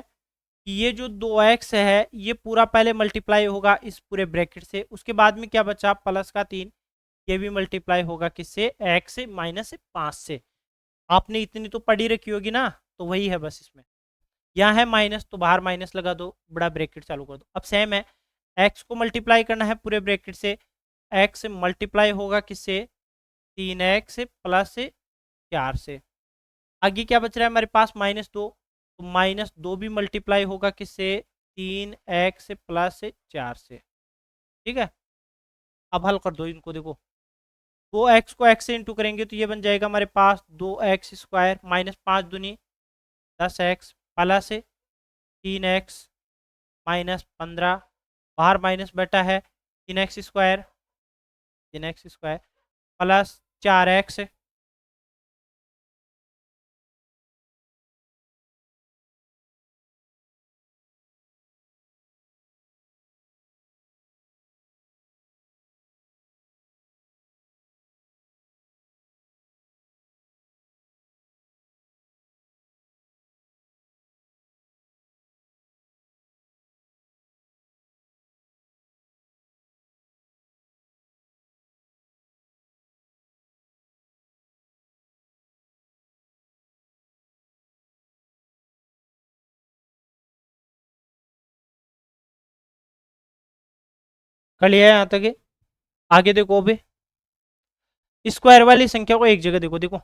कि ये जो 2x है ये पूरा पहले मल्टीप्लाई होगा इस पूरे ब्रैकेट से, उसके बाद में क्या बचा प्लस का 3, ये भी मल्टीप्लाई होगा किससे, x से माइनस 5 से। आपने इतनी तो पढ़ी रखी होगी ना, तो वही है बस इसमें। यहाँ है माइनस तो बाहर माइनस लगा दो, बड़ा ब्रैकेट चालू कर दो। अब सेम है, x को मल्टीप्लाई करना है पूरे ब्रैकेट से, x मल्टीप्लाई होगा किससे, 3x प्लस 4 से। आगे क्या बच रहा है हमारे पास -2, तो -2 भी मल्टीप्लाई होगा किससे, 3x प्लस 4 से। ठीक है, अब हल कर दो इनको, देखो 2x को x से इंटू करेंगे तो ये बन जाएगा हमारे पास 2x स्क्वायर माइनस 5 दूनी 10x प्लस 3x माइनस 15, बाहर माइनस बेटा है 3x स्क्वायर प्लस 4x कर लिया है यहाँ तक है। आगे देखो अभी स्क्वायर वाली संख्या को एक जगह देखो, देखो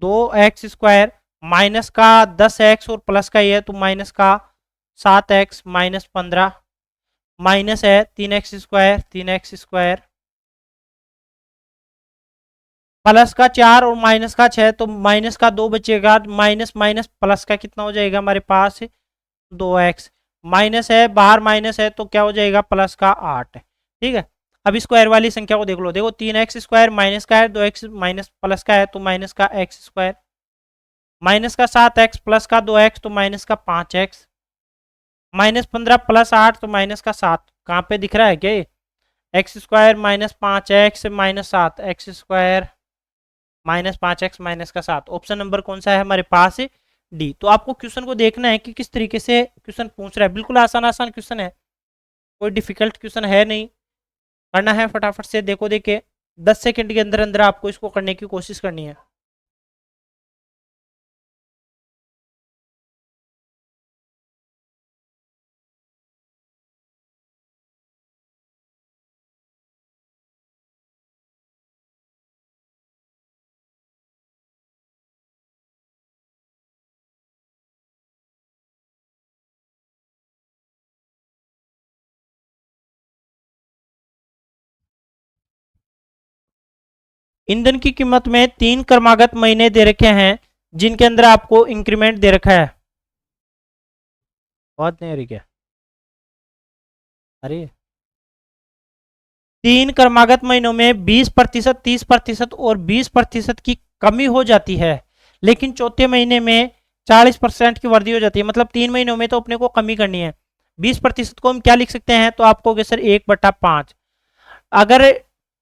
2x स्क्वायर माइनस का 10x और प्लस का ये है तो माइनस का 7x माइनस 15, माइनस है 3x स्क्वायर प्लस का 4 और माइनस का 6, तो माइनस का 2 बचेगा, माइनस माइनस प्लस का कितना हो जाएगा हमारे पास 2x, माइनस है बाहर माइनस है तो क्या हो जाएगा प्लस का 8। ठीक है, अब स्क्वायर वाली संख्या को देख लो, देखो 3x स्क्वायर माइनस का है, 2x माइनस प्लस का है तो माइनस का x स्क्वायर, माइनस का 7x प्लस का 2x तो माइनस का 5x, माइनस 15 प्लस 8 तो माइनस का 7। कहाँ पे दिख रहा है क्या ये, x square minus 5x minus 7, x square minus 5x minus का 7। ऑप्शन नंबर कौन सा है हमारे पास, डी। तो आपको क्वेश्चन को देखना है कि किस तरीके से क्वेश्चन पूछ रहा है, बिल्कुल आसान आसान क्वेश्चन है, कोई डिफिकल्ट क्वेश्चन है नहीं। करना है फटाफट से, देखो देखे 10 सेकंड के अंदर अंदर आपको इसको करने की कोशिश करनी है। ईंधन की कीमत में 3 क्रमागत महीने दे रखे हैं जिनके अंदर आपको इंक्रीमेंट दे रखा है। बहुत नहीं रही क्या, अरे 3 क्रमागत महीनों में 20%, 30% और 20% की कमी हो जाती है, लेकिन चौथे महीने में 40% की वृद्धि हो जाती है। मतलब 3 महीनों में तो अपने को कमी करनी है। 20% को हम क्या लिख सकते हैं, तो आपको सर 1/5। अगर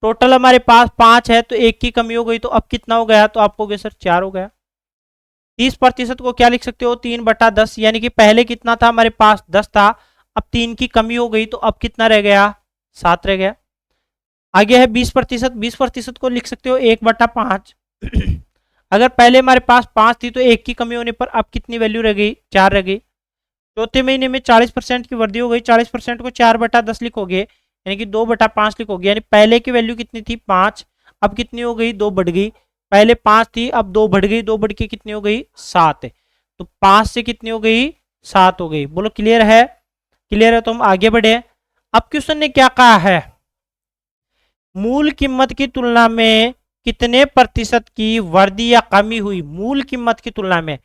टोटल हमारे पास 5 है तो 1 की कमी हो गई तो अब कितना हो गया, तो आपको सर 4 हो गया। 30% को क्या लिख सकते हो, 3/10, यानी कि पहले कितना था हमारे पास 10 था, अब 3 की कमी हो गई तो अब कितना रह गया, 7 रह गया। आगे है 20%, 20% को लिख सकते हो 1/5। अगर पहले हमारे पास 5 थी तो 1 की कमी होने पर अब कितनी वैल्यू रह गई, 4 रह गई। चौथे महीने में 40% की वृद्धि हो गई, 40% को 4/10 लिखोगे यानी कि 2/5 लिखोगे, यानी पहले की वैल्यू कितनी थी 5, अब कितनी हो गई 2 बढ़ गई। पहले 5 थी अब 2 बढ़ गई, 2 बढ़ के कितनी हो गई 7, तो 5 से कितनी हो गई 7 हो गई। बोलो क्लियर है, क्लियर है तो हम आगे बढ़े। अब क्वेश्चन ने क्या कहा है, मूल कीमत की तुलना में कितने प्रतिशत की वृद्धि या कमी हुई, मूल कीमत की तुलना में।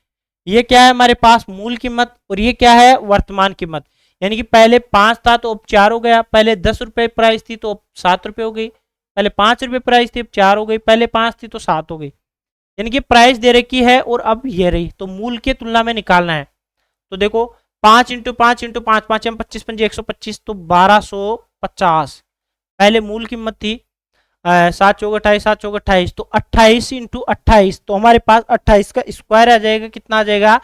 ये क्या है हमारे पास मूल कीमत और ये क्या है वर्तमान कीमत, यानी कि पहले 5 था तो अब 4 हो गया, पहले 10 रुपए प्राइस थी तो अब 7 रुपए हो गई, पहले 5 रुपए प्राइस थी अब 4 हो गई, पहले 5 थी तो 7 हो गई। यानी कि प्राइस दे रखी है और अब ये रही, तो मूल के तुलना में निकालना है। तो देखो 5 × 5 × 5, 5×5 = 25, तो 1250 पहले मूल कीमत थी। 7 × 4 = 28, 7 × 4 = 28, तो 28 × 28, तो हमारे पास 28 का स्क्वायर आ जाएगा, कितना आ जाएगा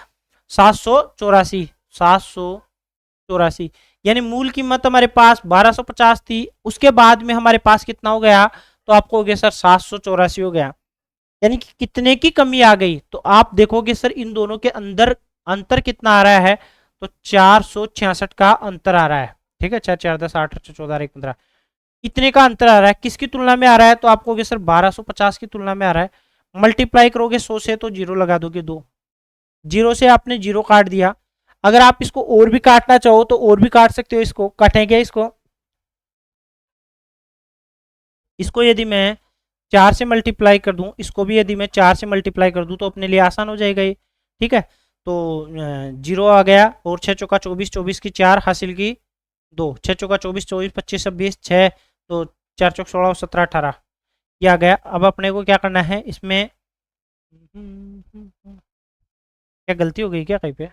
784। 784 यानी मूल कीमत हमारे पास 1250 थी, उसके बाद में हमारे पास कितना हो गया, तो आपको हो गया सर 784 हो गया। यानी कि कितने की कमी आ गई, तो आप देखोगे सर इन दोनों के अंदर अंतर कितना आ रहा है, तो 466 का अंतर आ रहा है। ठीक है, 4 4 10 8 14 1 15, इतने का अंतर आ रहा है। किसकी तुलना में आ रहा है, तो आपको सर 1250 की तुलना में आ रहा है। मल्टीप्लाई करोगे 100 से तो जीरो लगा दोगे, दो जीरो से आपने जीरो काट दिया। अगर आप इसको और भी काटना चाहो तो और भी काट सकते हो, इसको काटेंगे, इसको यदि मैं 4 से मल्टीप्लाई कर दूं, इसको भी यदि मैं 4 से मल्टीप्लाई कर दूं तो अपने लिए आसान हो जाएगा ये। ठीक है, तो जीरो आ गया और 6 चौका 24, 24 की 4 हासिल की 2, 6 चौका 24, 24 25 26 6, तो 4 चौक 16 17 18 ये आ गया। अब अपने को क्या करना है इसमें, क्या गलती हो गई क्या कहीं पे,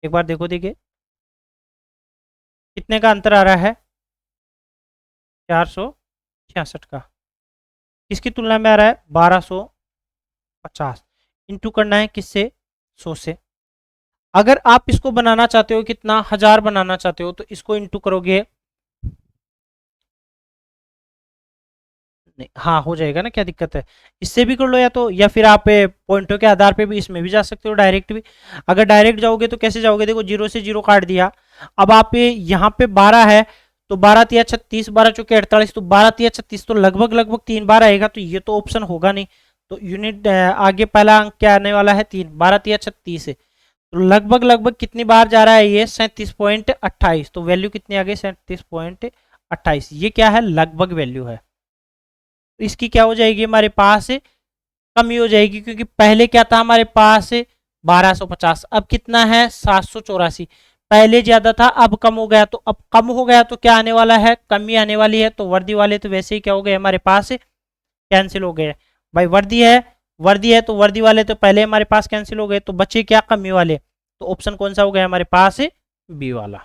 एक बार देखो, देखिए कितने का अंतर आ रहा है, 466 का। किसकी तुलना में आ रहा है, 1250। इंटू करना है किससे, 100 से। अगर आप इसको बनाना चाहते हो कितना, 1000 बनाना चाहते हो, तो इसको इंटू करोगे, नहीं हाँ हो जाएगा ना, क्या दिक्कत है, इससे भी कर लो या तो, या फिर आप पॉइंटों के आधार पे भी इसमें भी जा सकते हो डायरेक्ट भी। अगर डायरेक्ट जाओगे तो कैसे जाओगे, देखो जीरो से जीरो काट दिया। अब आप यहाँ पे 12 है, तो 12 तिया 36, 12 चौके 48, तो 12 तिया 36, तो लगभग लगभग 3 बार आएगा, तो ये तो ऑप्शन होगा नहीं। तो यूनिट आगे पहला अंक क्या आने वाला है, 3, 12 तिया 36 है, तो लगभग लगभग कितनी बार जा रहा है ये, 37.28, तो वैल्यू कितनी आ गई, 37.28। ये क्या है, लगभग वैल्यू है। इसकी क्या हो जाएगी हमारे पास, कमी हो जाएगी, क्योंकि पहले क्या था हमारे पास 1250, अब कितना है 784। पहले ज्यादा था अब कम हो गया, तो अब कम हो गया तो क्या आने वाला है, कमी आने वाली है। तो वर्दी वाले तो वैसे ही क्या हो गए हमारे पास, कैंसिल हो गए। भाई वर्दी है तो वर्दी वाले तो पहले हमारे पास कैंसिल हो गए, तो बचे क्या, कमी वाले। तो ऑप्शन कौन सा हो गया हमारे पास, बी वाला।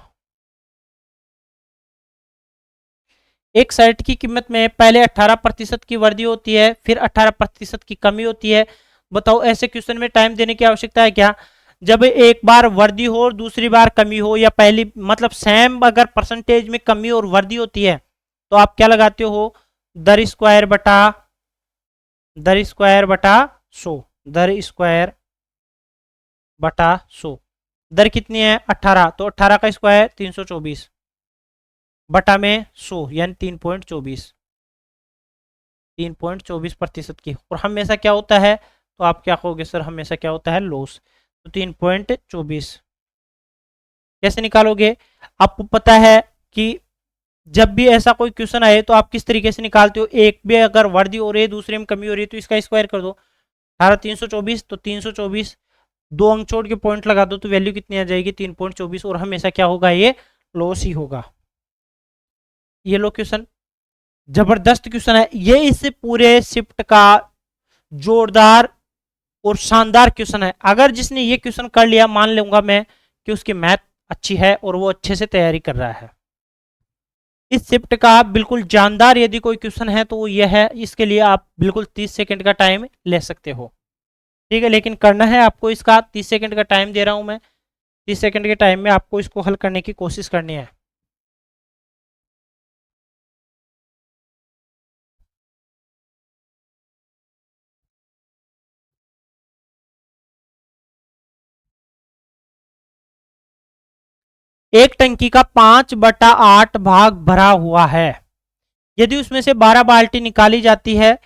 एक शर्ट की कीमत में पहले 18% की वृद्धि होती है, फिर 18% की कमी होती है। बताओ ऐसे क्वेश्चन में टाइम देने की आवश्यकता है क्या, जब एक बार वृद्धि हो और दूसरी बार कमी हो, या पहली मतलब सेम अगर परसेंटेज में कमी और वृद्धि होती है, तो आप क्या लगाते हो, दर स्क्वायर बटा 100, दर स्क्वायर बटा 100। दर कितनी है 18, तो 18 का स्क्वायर 324 बटा में 100 यानी 3.24, 3.24% की। और हमेशा क्या होता है, तो आप क्या कहोगे सर, हमेशा क्या होता है, लॉस। तो 3.24 कैसे निकालोगे, आपको पता है कि जब भी ऐसा कोई क्वेश्चन आए तो आप किस तरीके से निकालते हो, एक भी अगर वर्दी हो रही है दूसरे में कमी हो रही है तो इसका स्क्वायर कर दो, 18 324, तो 324 दो अंक छोड़ के पॉइंट लगा दो, तो वैल्यू कितनी आ जाएगी 3.24, और हमेशा क्या होगा, ये लॉस ही होगा। ये लो क्वेश्चन, जबरदस्त क्वेश्चन है ये, इस पूरे शिफ्ट का जोरदार और शानदार क्वेश्चन है। अगर जिसने ये क्वेश्चन कर लिया, मान लूंगा मैं कि उसकी मैथ अच्छी है और वो अच्छे से तैयारी कर रहा है। इस शिफ्ट का बिल्कुल जानदार यदि कोई क्वेश्चन है तो वो ये है, इसके लिए आप बिल्कुल 30 सेकंड का टाइम ले सकते हो। ठीक है, लेकिन करना है आपको इसका, 30 सेकंड का टाइम दे रहा हूं मैं, 30 सेकंड के टाइम में आपको इसको हल करने की कोशिश करनी है। एक टंकी का 5/8 भाग भरा हुआ है, यदि उसमें से 12 बाल्टी निकाली जाती है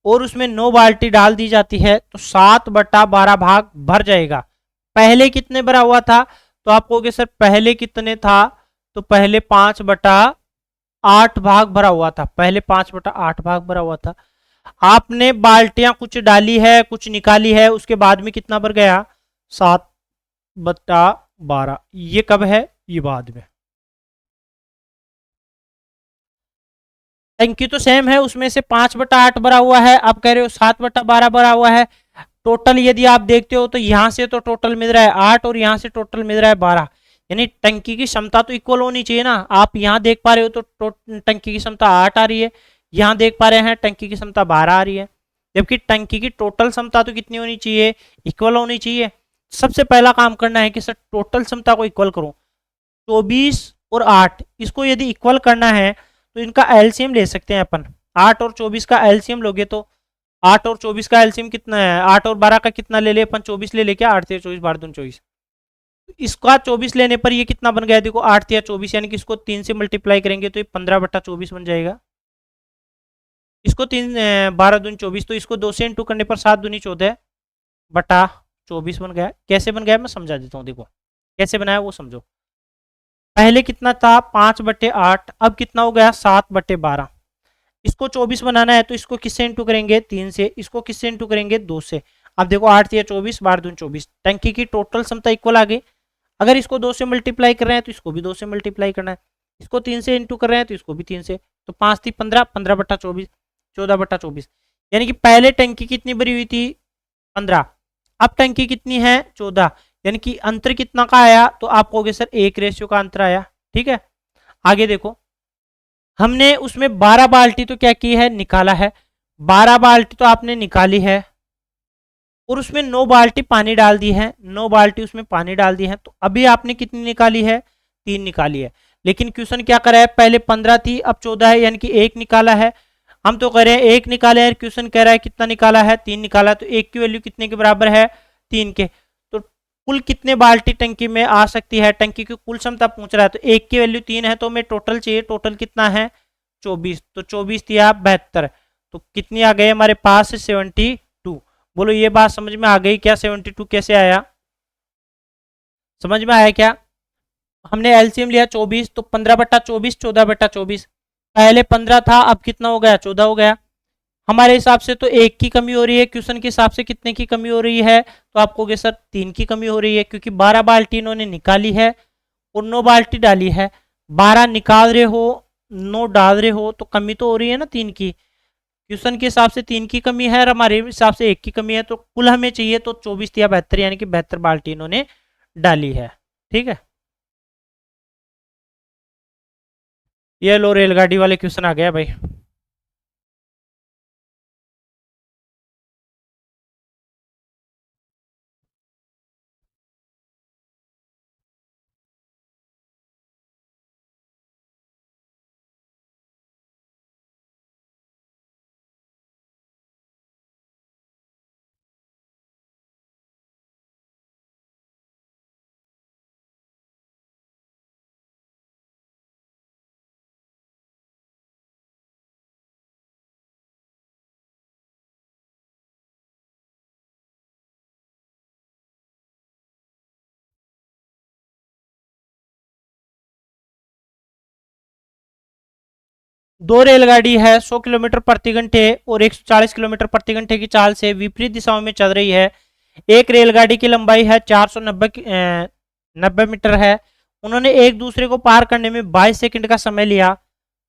और उसमें 9 बाल्टी डाल दी जाती है तो 7/12 भाग भर जाएगा। पहले कितने भरा हुआ था, तो आप कहोगे सर पहले कितने था, तो पहले 5/8 भाग भरा हुआ था, पहले 5/8 भाग भरा हुआ था। आपने बाल्टियां कुछ डाली है कुछ निकाली है, उसके बाद में कितना भर गया, 7/12। ये कब है, ये बाद में। टंकी तो सेम है, उसमें से 5/8 भरा हुआ है, आप कह रहे हो 7/12 भरा हुआ है। टोटल यदि आप देखते हो तो यहाँ से तो टोटल मिल रहा है 8 और यहाँ से टोटल मिल रहा है 12, यानी टंकी की क्षमता तो इक्वल होनी चाहिए ना। आप यहाँ देख पा रहे हो तो टंकी की क्षमता 8 आ रही है, यहाँ देख पा रहे हैं टंकी की क्षमता 12 आ रही है, जबकि टंकी की टोटल क्षमता तो कितनी होनी चाहिए, इक्वल होनी चाहिए। सबसे पहला काम करना है कि सर टोटल क्षमता को इक्वल करो, 24 और 8 इसको यदि इक्वल करना है तो इनका एलसीएम ले सकते हैं अपन। 8 और 24 का एलसीएम लोगे तो 8 और 24 का एलसीएम कितना है, 8 और 12 का कितना ले ले अपन, 24 ले लेके 8 से 24 12 दून 24, इसका 24 लेने पर ये कितना बन गया देखो 8 या 24, यानी कि इसको 3 से मल्टीप्लाई करेंगे तो ये 15/24 बन जाएगा। इसको 3 12 दूनी 24, तो इसको 2 से इंटू करने पर 7 दूनी 14/24 बन गया। कैसे बन गया मैं समझा देता हूँ, देखो कैसे बनाया वो समझो। पहले कितना था 5/8, अब कितना हो गया 7/12। इसको 24 बनाना है तो इसको किससे इंटू करेंगे 3 से, इसको किससे इंटू करेंगे 2 से। अब देखो 8 या 24 12 दूनी 24, टंकी की टोटल क्षमता इक्वल आ गई। अगर इसको 2 से मल्टीप्लाई कर रहे हैं तो इसको भी 2 से मल्टीप्लाई करना है, इसको 3 से इंटू कर रहे हैं तो इसको भी 3 से, तो 5 थी 15, 15/24 14/24, यानी कि पहले टंकी कितनी भरी हुई थी 15, अब टंकी कितनी है 14, यानी कि अंतर कितना का आया, तो आप कहोगे सर 1 रेशियो का अंतर आया। ठीक है, आगे देखो हमने उसमें 12 बाल्टी तो क्या की है निकाला है, 12 बाल्टी तो आपने निकाली है और उसमें 9 बाल्टी पानी डाल दी है, 9 बाल्टी उसमें पानी डाल दी है, तो अभी आपने कितनी निकाली है 3 निकाली है। लेकिन क्वेश्चन क्या करा है, पहले 15 थी अब 14 है, यानी कि 1 निकाला है। हम तो कह रहे हैं 1 निकाले हैं, क्वेश्चन कह रहा है कितना निकाला है 3 निकाला, तो 1 की वैल्यू कितने के बराबर है 3 के। तो कुल कितने बाल्टी टंकी में आ सकती है, टंकी की कुल क्षमता पूछ रहा है, तो 1 की वैल्यू 3 है तो हमें टोटल चाहिए, टोटल कितना है 24, तो 24 दिया 72, तो कितनी आ गई हमारे पास 72। बोलो ये बात समझ में आ गई क्या, 72 कैसे आया, समझ में आया क्या। हमने एलसीएम लिया 24, तो 15/24 14/24, पहले 15 था अब कितना हो गया 14 हो गया। हमारे हिसाब से तो 1 की कमी हो रही है, क्वेश्चन के हिसाब से कितने की कमी हो रही है, तो आप कहोगे सर 3 की कमी हो रही है, क्योंकि 12 बाल्टी इन्होंने निकाली है और 9 बाल्टी डाली है। 12 निकाल रहे हो 9 डाल रहे हो तो कमी तो हो रही है ना 3 की, क्वेश्चन के हिसाब से 3 की कमी है और हमारे हिसाब से 1 की कमी है, तो कुल हमें चाहिए तो 24 या 72, यानी कि 72 बाल्टी इन्होंने डाली है। ठीक है, ये लो रेलगाड़ी वाले क्वेश्चन आ गया भाई। दो रेलगाड़ी है 100 किलोमीटर प्रति घंटे और 140 किलोमीटर प्रति घंटे की चाल से विपरीत दिशाओं में चल रही है। एक रेलगाड़ी की लंबाई है 490 मीटर है, उन्होंने एक दूसरे को पार करने में 22 सेकंड का समय लिया।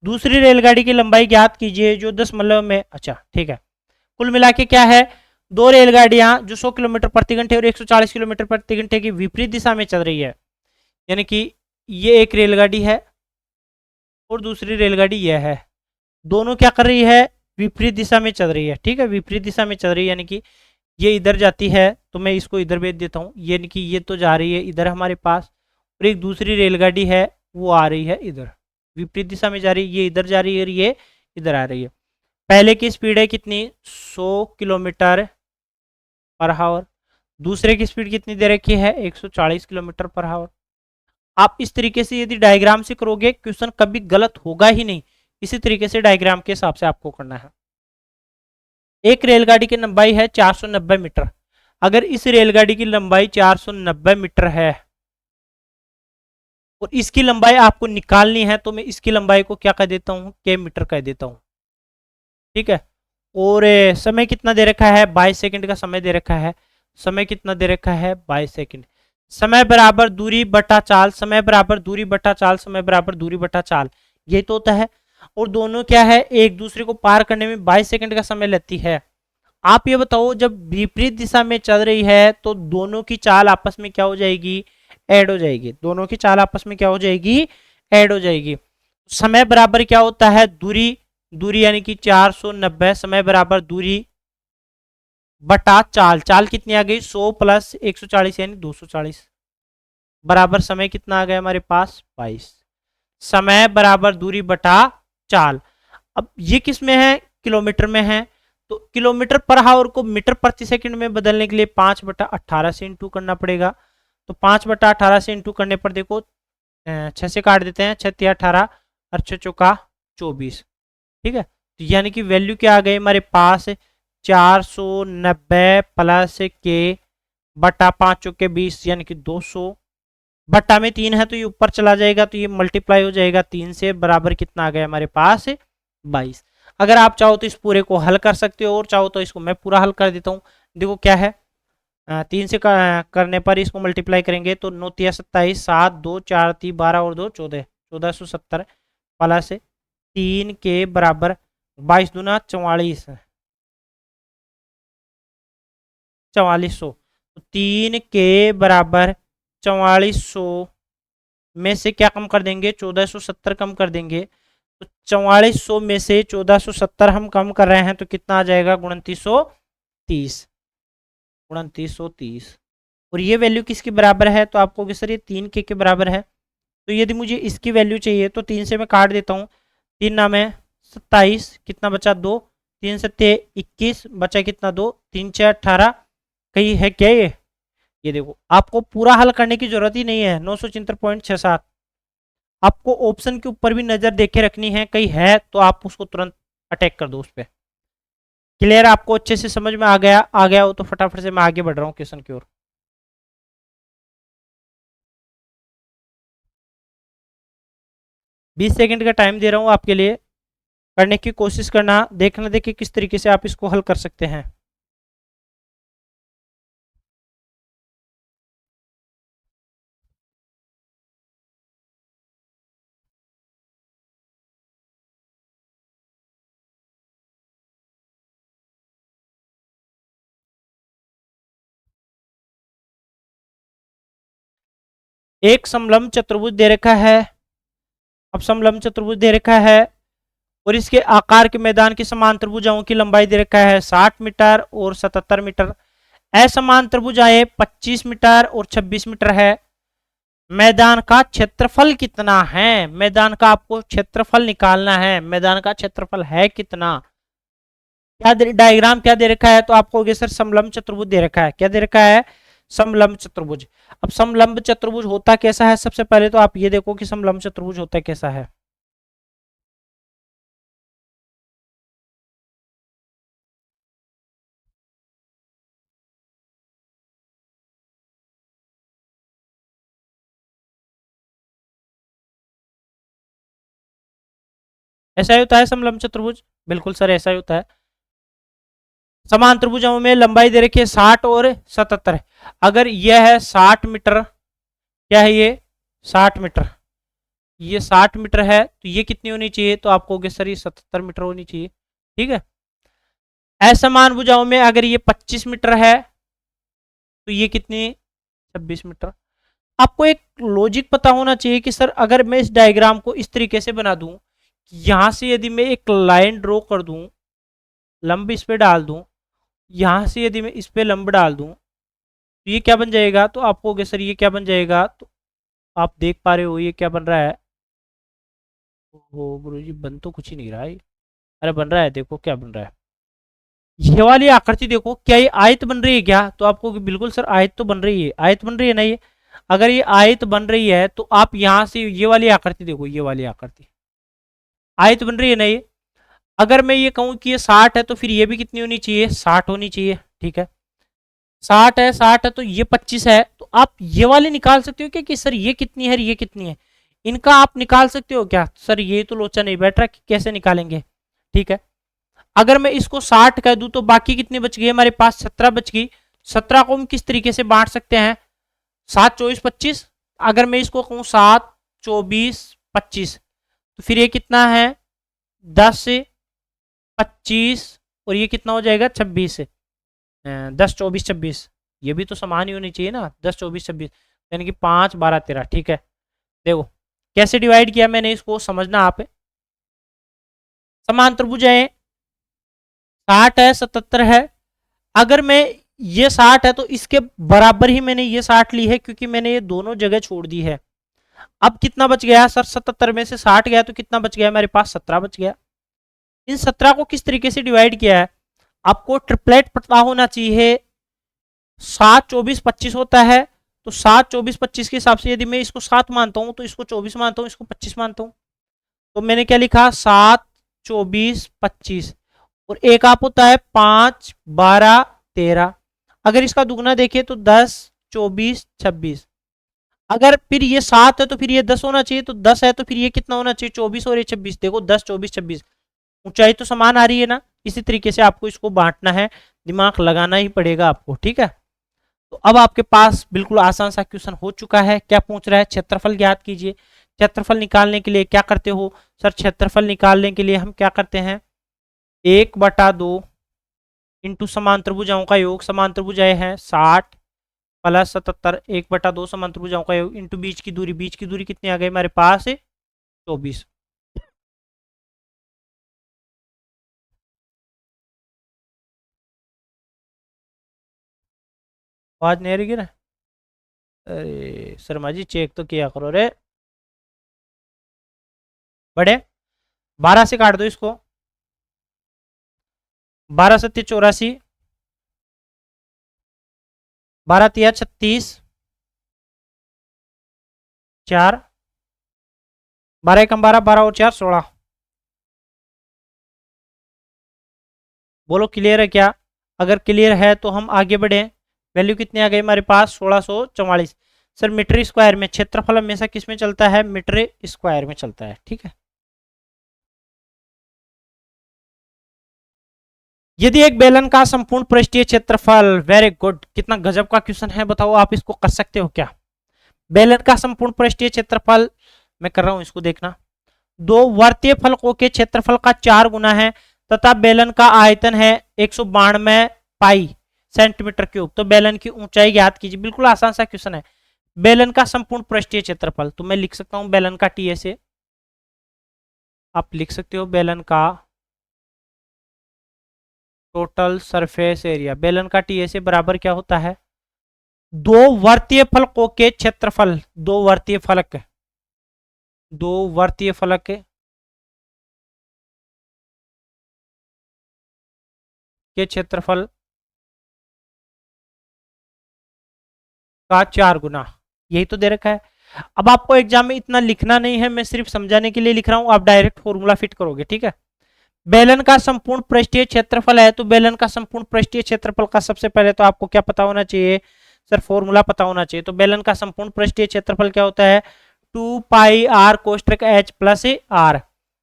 दूसरी रेलगाड़ी की लंबाई ज्ञात कीजिए जो 10 में, अच्छा ठीक है, कुल मिला के क्या है, दो रेलगाड़ियां जो 100 किलोमीटर प्रति घंटे और 140 किलोमीटर प्रति घंटे की विपरीत दिशा में चल रही है, यानी कि ये एक रेलगाड़ी है और दूसरी रेलगाड़ी यह है, दोनों क्या कर रही है विपरीत दिशा में चल रही है। ठीक है, विपरीत दिशा में चल रही है, यानी कि ये इधर जाती है तो मैं इसको इधर भेज देता हूँ, यानी कि ये तो जा रही है इधर हमारे पास, और एक दूसरी रेलगाड़ी है वो आ रही है इधर, विपरीत दिशा में जा रही है, ये इधर जा रही है और ये इधर आ रही है। पहले की स्पीड है कितनी 100 किलोमीटर पर आवर, दूसरे की स्पीड कितनी दे रखी है 140 किलोमीटर पर आवर। आप इस तरीके से यदि डायग्राम से करोगे क्वेश्चन कभी गलत होगा ही नहीं, इसी तरीके से डायग्राम के हिसाब से आपको करना है। एक रेलगाड़ी की लंबाई है 490 मीटर, अगर इस रेलगाड़ी की लंबाई 490 मीटर है और इसकी लंबाई आपको निकालनी है, तो मैं इसकी लंबाई को क्या कह देता हूं के मीटर कह देता हूं। ठीक है, और समय कितना दे रखा है 22 सेकंड का समय दे रखा है, समय कितना दे रखा है 22 सेकंड। समय बराबर दूरी बटा चाल, समय बराबर दूरी बटा चाल, समय बराबर दूरी बटा चाल, यही तो होता है। और दोनों क्या है, एक दूसरे को पार करने में 22 सेकंड का समय लेती है। आप ये बताओ, जब विपरीत दिशा में चल रही है तो दोनों की चाल आपस में क्या हो जाएगी, ऐड हो जाएगी। दोनों की चाल आपस में क्या हो जाएगी, ऐड हो जाएगी। समय बराबर क्या होता है, दूरी, दूरी यानी कि 490, समय बराबर दूरी बटा चाल, चाल कितनी आ गई 100 प्लस 140 यानी 240, बराबर समय कितना आ गया हमारे पास 22। समय बराबर दूरी बटा चाल। अब ये किस में है, किलोमीटर में है, तो किलोमीटर पर हावर को मीटर प्रति सेकंड में बदलने के लिए 5/18 से इंटू करना पड़ेगा। तो 5/18 से इंटू करने पर देखो 6 से काट देते हैं, 6 18 और 6 चौका 24, ठीक है। तो यानी कि वैल्यू क्या आ गई हमारे पास 490 प्लस के बटा 5 चौके 20 यानी कि 200, बट्टा में 3 है तो ये ऊपर चला जाएगा तो ये मल्टीप्लाई हो जाएगा 3 से, बराबर कितना आ गया हमारे पास 22। अगर आप चाहो तो इस पूरे को हल कर सकते हो और चाहो तो इसको मैं पूरा हल कर देता हूँ। देखो क्या है, 3 से करने पर इसको मल्टीप्लाई करेंगे तो 9 3 27, 7 2 4 3 12 और 2 14, 1470 प्लस 3 के बराबर 22 दूना 44, 4400। तो 3 के बराबर 4400 में से क्या कम कर देंगे, 1470 कम कर देंगे। तो 4400 में से 1470 हम कम कर रहे हैं तो कितना आ जाएगा 2930, 2930। और ये वैल्यू किसके बराबर है, तो आपको सर ये 3 के बराबर है। तो यदि मुझे इसकी वैल्यू चाहिए तो 3 से मैं काट देता हूँ, 3 नाम है 27, कितना बचा 2, 3 7 21, बचा कितना 2, 3 6 18, कहीं है क्या ये देखो आपको पूरा हल करने की जरूरत ही नहीं है, 976.67। आपको ऑप्शन के ऊपर भी नजर देखे रखनी है, कहीं है तो आप उसको तुरंत अटैक कर दो उस पर। क्लियर, आपको अच्छे से समझ में आ गया हो तो फटाफट से मैं आगे बढ़ रहा हूँ क्वेश्चन की ओर। 20 सेकंड का टाइम दे रहा हूँ आपके लिए, करने की कोशिश करना, देखना देखिए किस तरीके से आप इसको हल कर सकते हैं। एक समलंब चतुर्भुज दे रखा है, अब समलंब चतुर्भुज दे रखा है और इसके आकार के मैदान की समांतर भुजाओं की लंबाई दे रखा है 60 मीटर और 77 मीटर। असमांतर भुजाएं 25 मीटर और 26 मीटर है। मैदान का क्षेत्रफल कितना है, मैदान का आपको क्षेत्रफल निकालना है, मैदान का क्षेत्रफल है कितना। क्या डायग्राम क्या दे रखा है, तो आपको सर समलंब चतुर्भुज दे रखा है, क्या दे रखा है समलंब चतुर्भुज। अब समलंब चतुर्भुज होता कैसा है, सबसे पहले तो आप ये देखो कि समलंब चतुर्भुज होता कैसा है। ऐसा ही होता है समलंब चतुर्भुज, बिल्कुल सर ऐसा ही होता है। समान त्रिभुजों में लंबाई दे रखी है 60 और 77। अगर यह है 60 मीटर, क्या है ये 60 मीटर, ये 60 मीटर है तो ये कितनी होनी चाहिए, तो आपको सर ये 77 मीटर होनी चाहिए, ठीक है। असमान भुजाओं में अगर ये 25 मीटर है तो ये कितनी 26 मीटर। आपको एक लॉजिक पता होना चाहिए कि सर अगर मैं इस डायग्राम को इस तरीके से बना दूं, यहां से यदि मैं एक लाइन ड्रॉ कर दूं, लंब इस पे डाल दूं, यहां से यदि मैं इस पे लंब डाल दूं तो ये क्या बन जाएगा, तो आपको कहोगे सर ये क्या बन जाएगा, तो आप देख पा रहे हो ये क्या बन रहा है। ओ गुरुजी बन तो कुछ ही नहीं रहा है, अरे बन रहा है, देखो क्या बन रहा है। ये वाली आकृति देखो, क्या ये आयत बन रही है क्या, तो आपको बिल्कुल सर आयत तो बन रही है, आयत बन रही है ना ये। अगर ये आयत बन रही है तो आप यहां से ये वाली आकृति देखो, ये वाली आकृति आयत बन रही है ना ये। अगर मैं ये कहूं कि ये 60 है तो फिर ये भी कितनी होनी चाहिए 60 होनी चाहिए, ठीक है। 60 है तो ये 25 है, तो आप ये वाले निकाल सकते हो क्या कि सर ये कितनी है ये कितनी है, इनका आप निकाल सकते हो क्या, सर ये तो लोचा नहीं बैठ रहा कि कैसे निकालेंगे, ठीक है। अगर मैं इसको 60 कह दूं तो बाकी कितनी बच गई हमारे पास 17 बच गई। 17 को हम किस तरीके से बांट सकते हैं, 7 24 25। अगर मैं इसको कहूं 7 24 25 तो फिर ये कितना है 10 25 और ये कितना हो जाएगा 26 से 10 24 26, ये भी तो समान ही होनी चाहिए ना, 10 24 26 यानी कि 5 12 13। ठीक है, देखो कैसे डिवाइड किया मैंने इसको, समझना आप। समान त्रिभुज है, 60 है 77 है, अगर मैं ये 60 है तो इसके बराबर ही मैंने ये 60 ली है, क्योंकि मैंने ये दोनों जगह छोड़ दी है। अब कितना बच गया सर, 77 में से 60 गया तो कितना बच गया मेरे पास, 17 बच गया। इन 17 को किस तरीके से डिवाइड किया है, आपको ट्रिपलेट पता होना चाहिए। 7 24 25 होता है, तो 7 24 25 के हिसाब से यदि मैं इसको 7 मानता हूं तो इसको 24 मानता हूं, इसको 25 मानता हूं, तो मैंने क्या लिखा 7 24 25, और एक आप होता है 5 12 13। अगर इसका दुगना देखिए तो 10 24 26, अगर फिर ये 7 है तो फिर ये 10 होना चाहिए, तो 10 है तो फिर ये कितना होना चाहिए 24 और ये 26। देखो 10 24 26, ऊंचाई तो समान आ रही है ना। इसी तरीके से आपको इसको बांटना है, दिमाग लगाना ही पड़ेगा आपको। ठीक है, तो अब आपके पास बिल्कुल आसान सा क्वेश्चन हो चुका है। क्या पूछ रहा है, क्षेत्रफल ज्ञात कीजिए। क्षेत्रफल निकालने के लिए क्या करते हो सर, क्षेत्रफल निकालने के लिए हम क्या करते हैं, 1/2 इंटू समांतर भुजाओं का योग, समांतर भुजाएं हैं 60 प्लस 77, 1/2 समांतर भुजाओं का योग इंटू बीच की दूरी, बीच की दूरी कितनी आ गई हमारे पास 24। आवाज नहीं आ रही ना, अरे शर्मा जी चेक तो किया करो रे। बड़े 12 से काट दो इसको, 12 7 84, 12 3 36, 4 12 कम 12, 12 और 4 16। बोलो क्लियर है क्या, अगर क्लियर है तो हम आगे बढ़े। वैल्यू कितनी आ गई हमारे पास 1644। सर मीटर स्क्वायर में क्षेत्रफल हमेशा किस में चलता है, मीटर स्क्वायर में चलता है। ठीक है, यदि एक बेलन का संपूर्ण पृष्ठीय क्षेत्रफल, वेरी गुड, कितना गजब का क्वेश्चन है, बताओ आप इसको कर सकते हो क्या। बेलन का संपूर्ण पृष्ठीय क्षेत्रफल, मैं कर रहा हूं इसको देखना, दो वर्तीय फलकों के क्षेत्रफल का 4 गुना है, तथा बेलन का आयतन है 192 पाई सेंटीमीटर क्यूब, तो बेलन की ऊंचाई ज्ञात कीजिए। बिल्कुल आसान सा क्वेश्चन है। बेलन का संपूर्ण पृष्ठीय क्षेत्रफल, तो मैं लिख सकता हूं बेलन का टी से, आप लिख सकते हो बेलन का टोटल सरफेस एरिया, बेलन का टी से बराबर क्या होता है, दो वर्तीय फलकों के क्षेत्रफल, दो वर्तीय फलक, दो वर्तीय फलक के क्षेत्रफल का 4 गुना, यही तो दे रखा है। अब आपको एग्जाम में इतना लिखना नहीं है, मैं सिर्फ समझाने के लिए लिख रहा हूं, आप डायरेक्ट फॉर्मूला फिट करोगे। ठीक है, बेलन का संपूर्ण पृष्ठीय क्षेत्रफल है, तो बेलन का संपूर्ण पृष्ठीय क्षेत्रफल का सबसे पहले तो आपको क्या पता होना चाहिए सर, फॉर्मूला पता होना चाहिए। तो बेलन का संपूर्ण पृष्ठीय क्षेत्रफल क्या होता है, 2 पाई आर कोष्टक एच प्लस आर।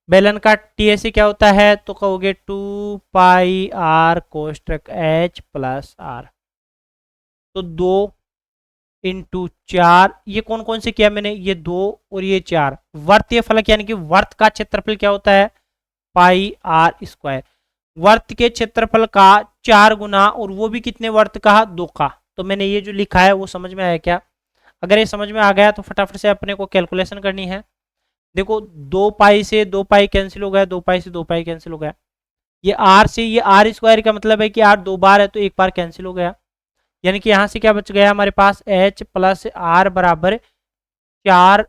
बेलन का टी से क्या होता है, तो कहोगे 2 पाई आर कोष्टक एच प्लस आर, तो 2 इंटू 4, ये कौन कौन से किया मैंने, ये 2 और ये 4। वर्तीय फलक यानी कि वर्त का क्षेत्रफल क्या होता है, पाई आर स्क्वायर। वर्त के क्षेत्रफल का 4 गुना, और वो भी कितने वर्त का, 2 का। तो मैंने ये जो लिखा है वो समझ में आया क्या, अगर ये समझ में आ गया तो फटाफट से अपने को कैलकुलेशन करनी है। देखो 2 पाई से 2 पाई कैंसिल हो गया, 2 पाई से 2 पाई कैंसिल हो गया, ये आर से ये आर स्क्वायर का मतलब है कि आर 2 बार है तो 1 बार कैंसिल हो गया, यानी कि यहां से क्या बच गया हमारे पास, एच प्लस आर बराबर 4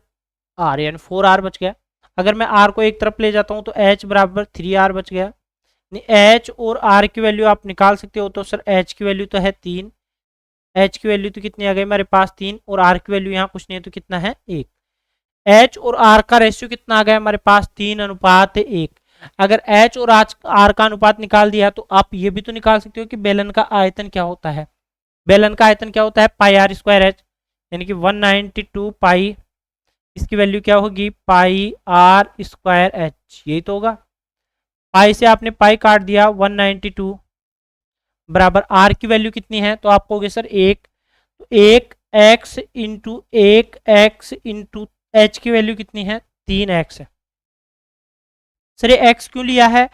आर, यानी 4 आर बच गया। अगर मैं आर को एक तरफ ले जाता हूं तो एच बराबर 3 आर बच गया। एच और आर की वैल्यू आप निकाल सकते हो, तो सर एच की वैल्यू तो है 3, एच की वैल्यू तो कितनी आ गई हमारे पास 3, और आर की वैल्यू यहाँ कुछ नहीं है तो कितना है 1। एच और आर का रेशियो कितना आ गया हमारे पास, 3:1। अगर एच और आर का अनुपात निकाल दिया तो आप ये भी तो निकाल सकते हो कि बेलन का आयतन क्या होता है। बेलन का आयतन क्या होता है, पाई आर स्क्वायर एच, यानी कि 192 पाई, इसकी वैल्यू क्या होगी, पाई आर स्क्वायर एच, यही तो होगा। पाई से आपने पाई काट दिया, 192 बराबर आर की वैल्यू कितनी है, तो आप कहोगे सर 1, तो 1x into 1x into H की वैल्यू कितनी है, 3x है। सर ये एक्स क्यों लिया है,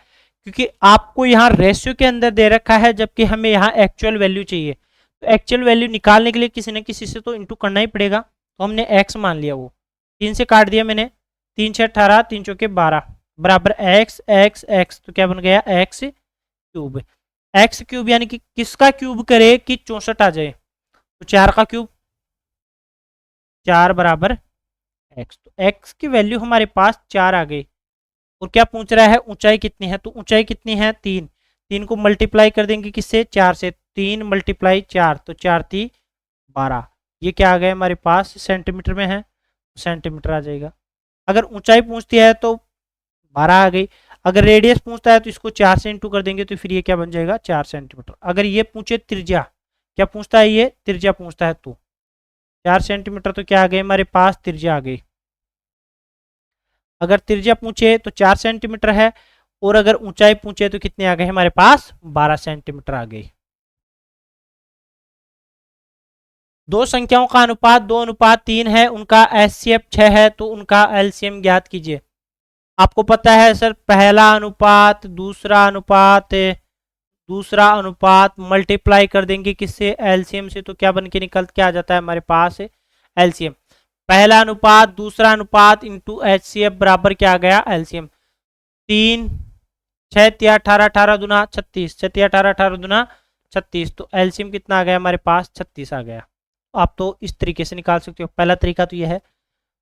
क्योंकि आपको यहाँ रेशियो के अंदर दे रखा है जबकि हमें यहाँ एक्चुअल वैल्यू चाहिए। तो एक्चुअल वैल्यू निकालने के लिए किसी न किसी से तो इंटू करना ही पड़ेगा, तो हमने एक्स मान लिया। वो 3 से काट दिया मैंने, 3 6 18, 3 चौके 12 बराबर एक्स एक्स एक्स, तो क्या बन गया एक्स क्यूब। एक्स क्यूब यानी कि किसका क्यूब करे कि 64 आ जाए, तो 4 का क्यूब 4 बराबर एक्स। तो एक्स की वैल्यू हमारे पास 4 आ गई। और क्या पूछ रहा है ऊंचाई कितनी है, तो ऊंचाई कितनी है 3। 3 को मल्टीप्लाई कर देंगे किससे 4 से, 3 मल्टीप्लाई 4 तो 4 3 12। ये क्या आ गया हमारे पास सेंटीमीटर में है, सेंटीमीटर आ जाएगा। अगर ऊंचाई पूछती है तो 12 आ गई। अगर रेडियस पूछता है तो इसको 4 से इंटू कर देंगे तो फिर ये क्या बन जाएगा 4 सेंटीमीटर। अगर ये पूछे त्रिज्या, क्या पूछता है ये त्रिज्या पूछता है, तो 4 सेंटीमीटर तो क्या आ गई हमारे पास त्रिज्या आ गई। अगर त्रिज्या पूछे तो 4 सेंटीमीटर है, और अगर ऊंचाई पूछे तो कितने आ गए हमारे पास 12 सेंटीमीटर आ गई। दो संख्याओं का अनुपात 2:3 है, उनका एचसीएफ 6 है, तो उनका एलसीएम ज्ञात कीजिए। आपको पता है सर पहला अनुपात दूसरा अनुपात मल्टीप्लाई कर देंगे किससे एलसीएम से, तो क्या बन के निकल के आ जाता है हमारे पास एलसीएम। पहला अनुपात दूसरा अनुपात इंटू एचसीएफ बराबर क्या आ गया एलसीएम। 3 6 3 18 18 दूना 36, 6 3 18 18 दूना 36, तो एलसीएम कितना आ गया हमारे पास 36 आ गया। आप तो इस तरीके से निकाल सकते हो। पहला तरीका तो यह है।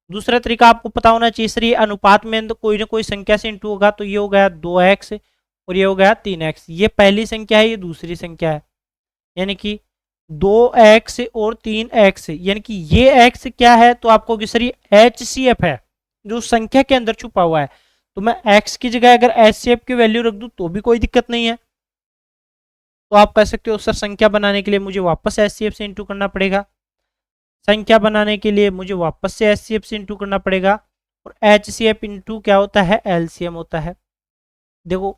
दूसरा तरीका आपको पता होना चाहिए सर, ये अनुपात में तो कोई ना कोई संख्या से इंटू होगा, तो ये हो गया 2x और ये हो गया 3x। ये पहली संख्या है, ये दूसरी संख्या है, यानी कि 2x और 3x, यानी कि ये x क्या है, तो आपको सर ये HCF है जो संख्या के अंदर छुपा हुआ है। तो मैं x की जगह अगर HCF की वैल्यू रख दूं तो भी कोई दिक्कत नहीं है। तो आप कह सकते हो सर संख्या बनाने के लिए मुझे वापस HCF से इंटू करना पड़ेगा, संख्या बनाने के लिए मुझे वापस से HCF से इंटू करना पड़ेगा, और HCF इंटू क्या होता है LCM होता है। देखो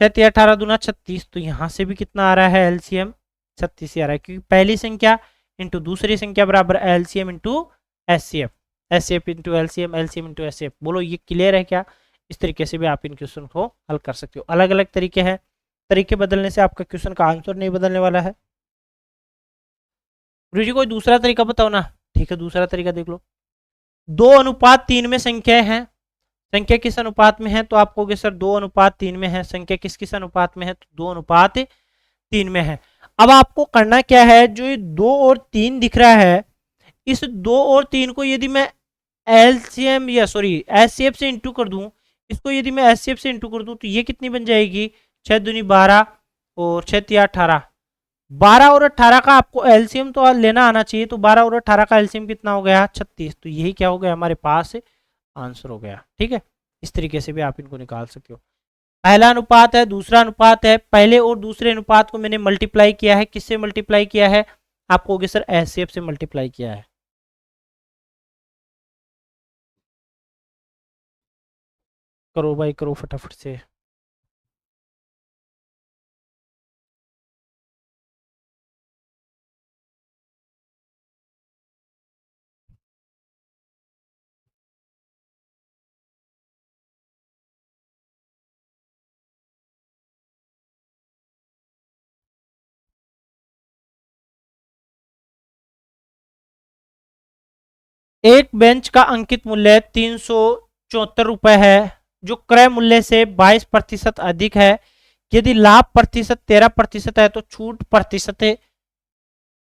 6 18 दूना 36, तो यहाँ से भी कितना आ रहा है LCM 36 ही आ रहा है, क्योंकि पहली संख्या इंटू दूसरी संख्या बराबर LCM into HCF, HCF into LCM, LCM into HCF। बोलो ये क्लियर है क्या? इस तरीके से भी आप इन क्वेश्चन को हल कर सकते हो। अलग अलग तरीके हैं, तरीके बदलने से आपका क्वेश्चन का आंसर नहीं बदलने वाला है। गुरु जी कोई दूसरा तरीका बताओ ना। ठीक है दूसरा तरीका देख लो। 2:3 में संख्या है, संख्या किस अनुपात में है, तो आप कहोगे सर 2:3 में है। संख्या किस किस अनुपात में है, तो 2:3 में है। अब आपको करना क्या है, जो ये 2 और 3 दिख रहा है, इस 2 और 3 को यदि मैं एलसीएम या सॉरी एचसीएफ से इंटू कर दूं, इसको यदि मैं एचसीएफ से इंटू कर दूं तो ये कितनी बन जाएगी 6 दूनी 12 और 6 तिया 18। 12 और 18 का आपको एलसीएम तो लेना आना चाहिए, तो 12 और 18 का एलसीएम कितना हो गया 36। तो यही क्या हो गया हमारे पास आंसर हो गया। ठीक है इस तरीके से भी आप इनको निकाल सकते हो। पहला अनुपात है दूसरा अनुपात है, पहले और दूसरे अनुपात को मैंने मल्टीप्लाई किया है, किससे मल्टीप्लाई किया है, आप कहोगे सर एचसीएफ से मल्टीप्लाई किया है। करो भाई करो फटाफट से। एक बेंच का अंकित मूल्य 374 रुपए है, जो क्रय मूल्य से 22% अधिक है। यदि लाभ प्रतिशत 13% है तो छूट प्रतिशत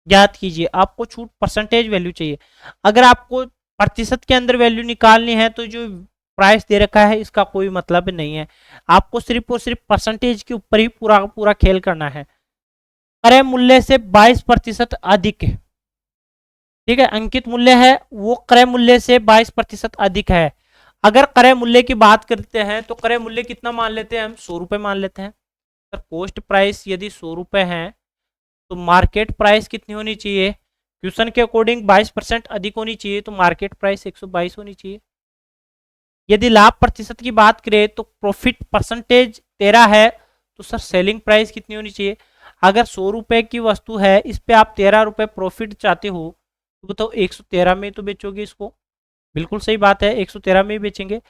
ज्ञात कीजिए। आपको छूट परसेंटेज वैल्यू चाहिए। अगर आपको प्रतिशत के अंदर वैल्यू निकालनी है तो जो प्राइस दे रखा है इसका कोई मतलब नहीं है, आपको सिर्फ और सिर्फ परसेंटेज के ऊपर ही पूरा पूरा खेल करना है। क्रय मूल्य से 22% अधिक है, ठीक है, अंकित मूल्य है वो क्रय मूल्य से 22% अधिक है। अगर क्रय मूल्य की बात करते हैं तो क्रय मूल्य कितना मान लेते हैं हम 100 रुपए मान लेते हैं। सर कॉस्ट प्राइस यदि 100 रुपए है तो मार्केट प्राइस कितनी होनी चाहिए, क्वेश्चन के अकॉर्डिंग 22% अधिक होनी चाहिए, तो मार्केट प्राइस 122 होनी चाहिए। यदि लाभ प्रतिशत की बात करें तो प्रॉफिट परसेंटेज 13 है, तो सर सेलिंग प्राइस कितनी होनी चाहिए। अगर 100 रुपए की वस्तु है इस पे आप 13 रुपए प्रॉफिट चाहते हो, तो बताओ 113 में तो बेचोगे इसको, बिल्कुल सही बात है 113 में ही बेचेंगे।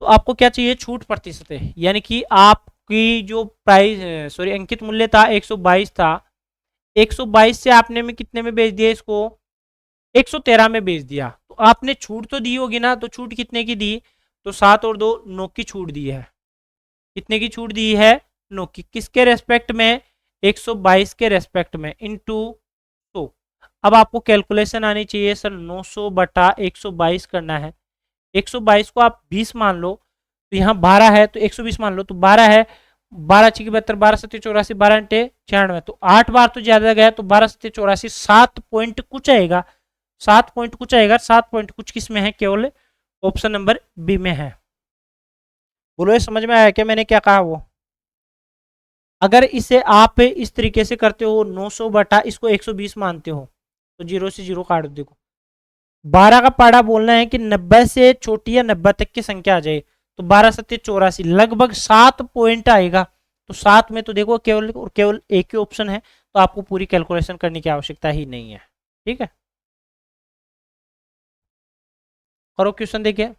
तो आपको क्या चाहिए, छूट प्रतिशत है, यानी कि आपकी जो प्राइस सॉरी अंकित मूल्य था 122 था, 122 से आपने में कितने में बेच दिया इसको, 113 में बेच दिया। तो आपने छूट तो दी होगी ना, तो छूट कितने की दी, तो 7 और 2 9 की छूट दी है। कितने की छूट दी है, 9 की। किसके रेस्पेक्ट में, 122 के रेस्पेक्ट में, इनटू 100। अब आपको कैलकुलेशन आनी चाहिए सर, 900 बटा 122 करना है। 122 को आप 20 मान लो, तो यहाँ 12 है, तो 120 मान लो, तो 12 है, 12 6 72, 12 7 84, 12 अंटे 96, तो 8 बार तो ज्यादा गया, तो 12 7 84, 7 पॉइंट कुछ आएगा, 7 पॉइंट कुछ आएगा। 7 पॉइंट कुछ किस में है, केवल ऑप्शन नंबर बी में है। बोलो ये समझ में आया क्या मैंने क्या कहा वो। अगर इसे आप इस तरीके से करते हो, 900 बटा इसको 120 मानते हो, तो 0 से 0 काट दो। देखो 12 का पाड़ा बोलना है कि 90 से छोटी या 90 तक की संख्या आ जाए, तो 12 7 84, लगभग 7 पॉइंट आएगा। तो 7 में तो देखो केवल और केवल एक ही ऑप्शन है, तो आपको पूरी कैलकुलेशन करने की आवश्यकता ही नहीं है। ठीक है, करो क्वेश्चन देखिए।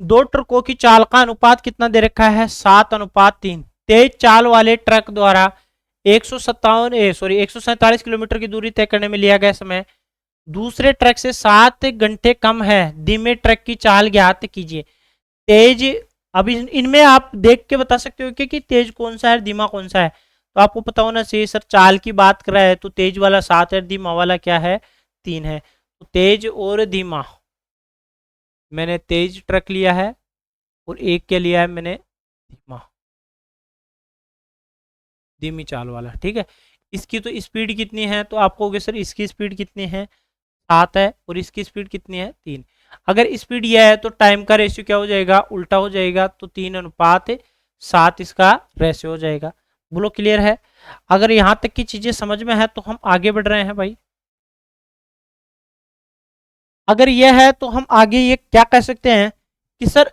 दो ट्रकों की चाल का अनुपात कितना दे रखा है, 7:3। तेज चाल वाले ट्रक द्वारा 147 किलोमीटर की दूरी तय करने में लिया गया समय दूसरे ट्रक से 7 घंटे कम है। धीमे ट्रक की चाल ज्ञात कीजिए। तेज, अब इनमें आप देख के बता सकते हो कि तेज कौन सा है, धीमा कौन सा है। तो आपको पता होना चाहिए सर, चाल की बात कर रहा है तो तेज वाला 7 है, धीमा वाला क्या है, 3 है। तो तेज और धीमा, मैंने तेज ट्रक लिया है और एक क्या लिया है मैंने, धीमा, धीमी चाल वाला। ठीक है, इसकी तो स्पीड कितनी है, तो आपको होगे सर इसकी स्पीड कितनी है, 7 है, और इसकी स्पीड कितनी है, 3। अगर स्पीड यह है तो टाइम का रेशियो क्या हो जाएगा, उल्टा हो जाएगा, तो 3:7 इसका रेशियो हो जाएगा। बोलो क्लियर है। अगर यहां तक की चीजें समझ में है तो हम आगे बढ़ रहे हैं भाई। अगर यह है तो हम आगे ये क्या कह सकते हैं कि सर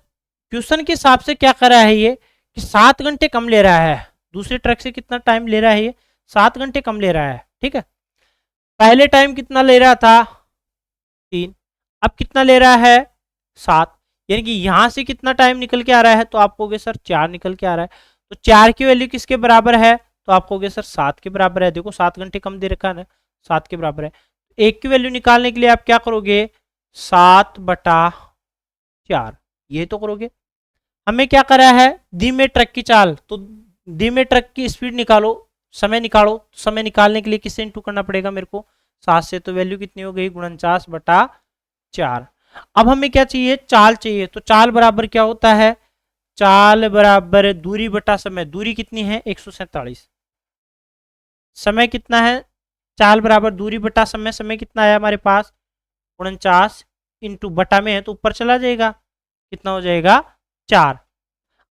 क्वेश्चन के हिसाब से क्या कर रहा है ये, कि 7 घंटे कम ले रहा है, दूसरे ट्रक से कितना टाइम ले रहा है ये, 7 घंटे कम ले रहा है। ठीक है, पहले टाइम कितना ले रहा था, 3, अब कितना ले रहा है, 7। यानी कि यहां से कितना टाइम निकल के आ रहा है, तो आप कहोगे सर 4 निकल के आ रहा है। तो 4 की वैल्यू किसके बराबर है, तो आप कहोगे सर 7 के बराबर है। देखो 7 घंटे कम दे रखा है ना, 7 के बराबर है। एक की वैल्यू निकालने के लिए आप क्या करोगे, 7/4 ये तो करोगे। हमें क्या करा है, धीमे ट्रक की चाल, तो धीमे ट्रक की स्पीड निकालो, समय निकालो। समय निकालने के लिए किससे इंटू करना पड़ेगा मेरे को, 7 से। तो वैल्यू कितनी हो गई, 49/4। अब हमें क्या चाहिए, चाल चाहिए। तो चाल बराबर क्या होता है, चाल बराबर दूरी बटा समय। दूरी कितनी है, 147। समय कितना है, चाल बराबर दूरी बटा समय। समय कितना है हमारे पास, 49, इंटू बटा में है तो ऊपर चला जाएगा, कितना हो जाएगा, 4।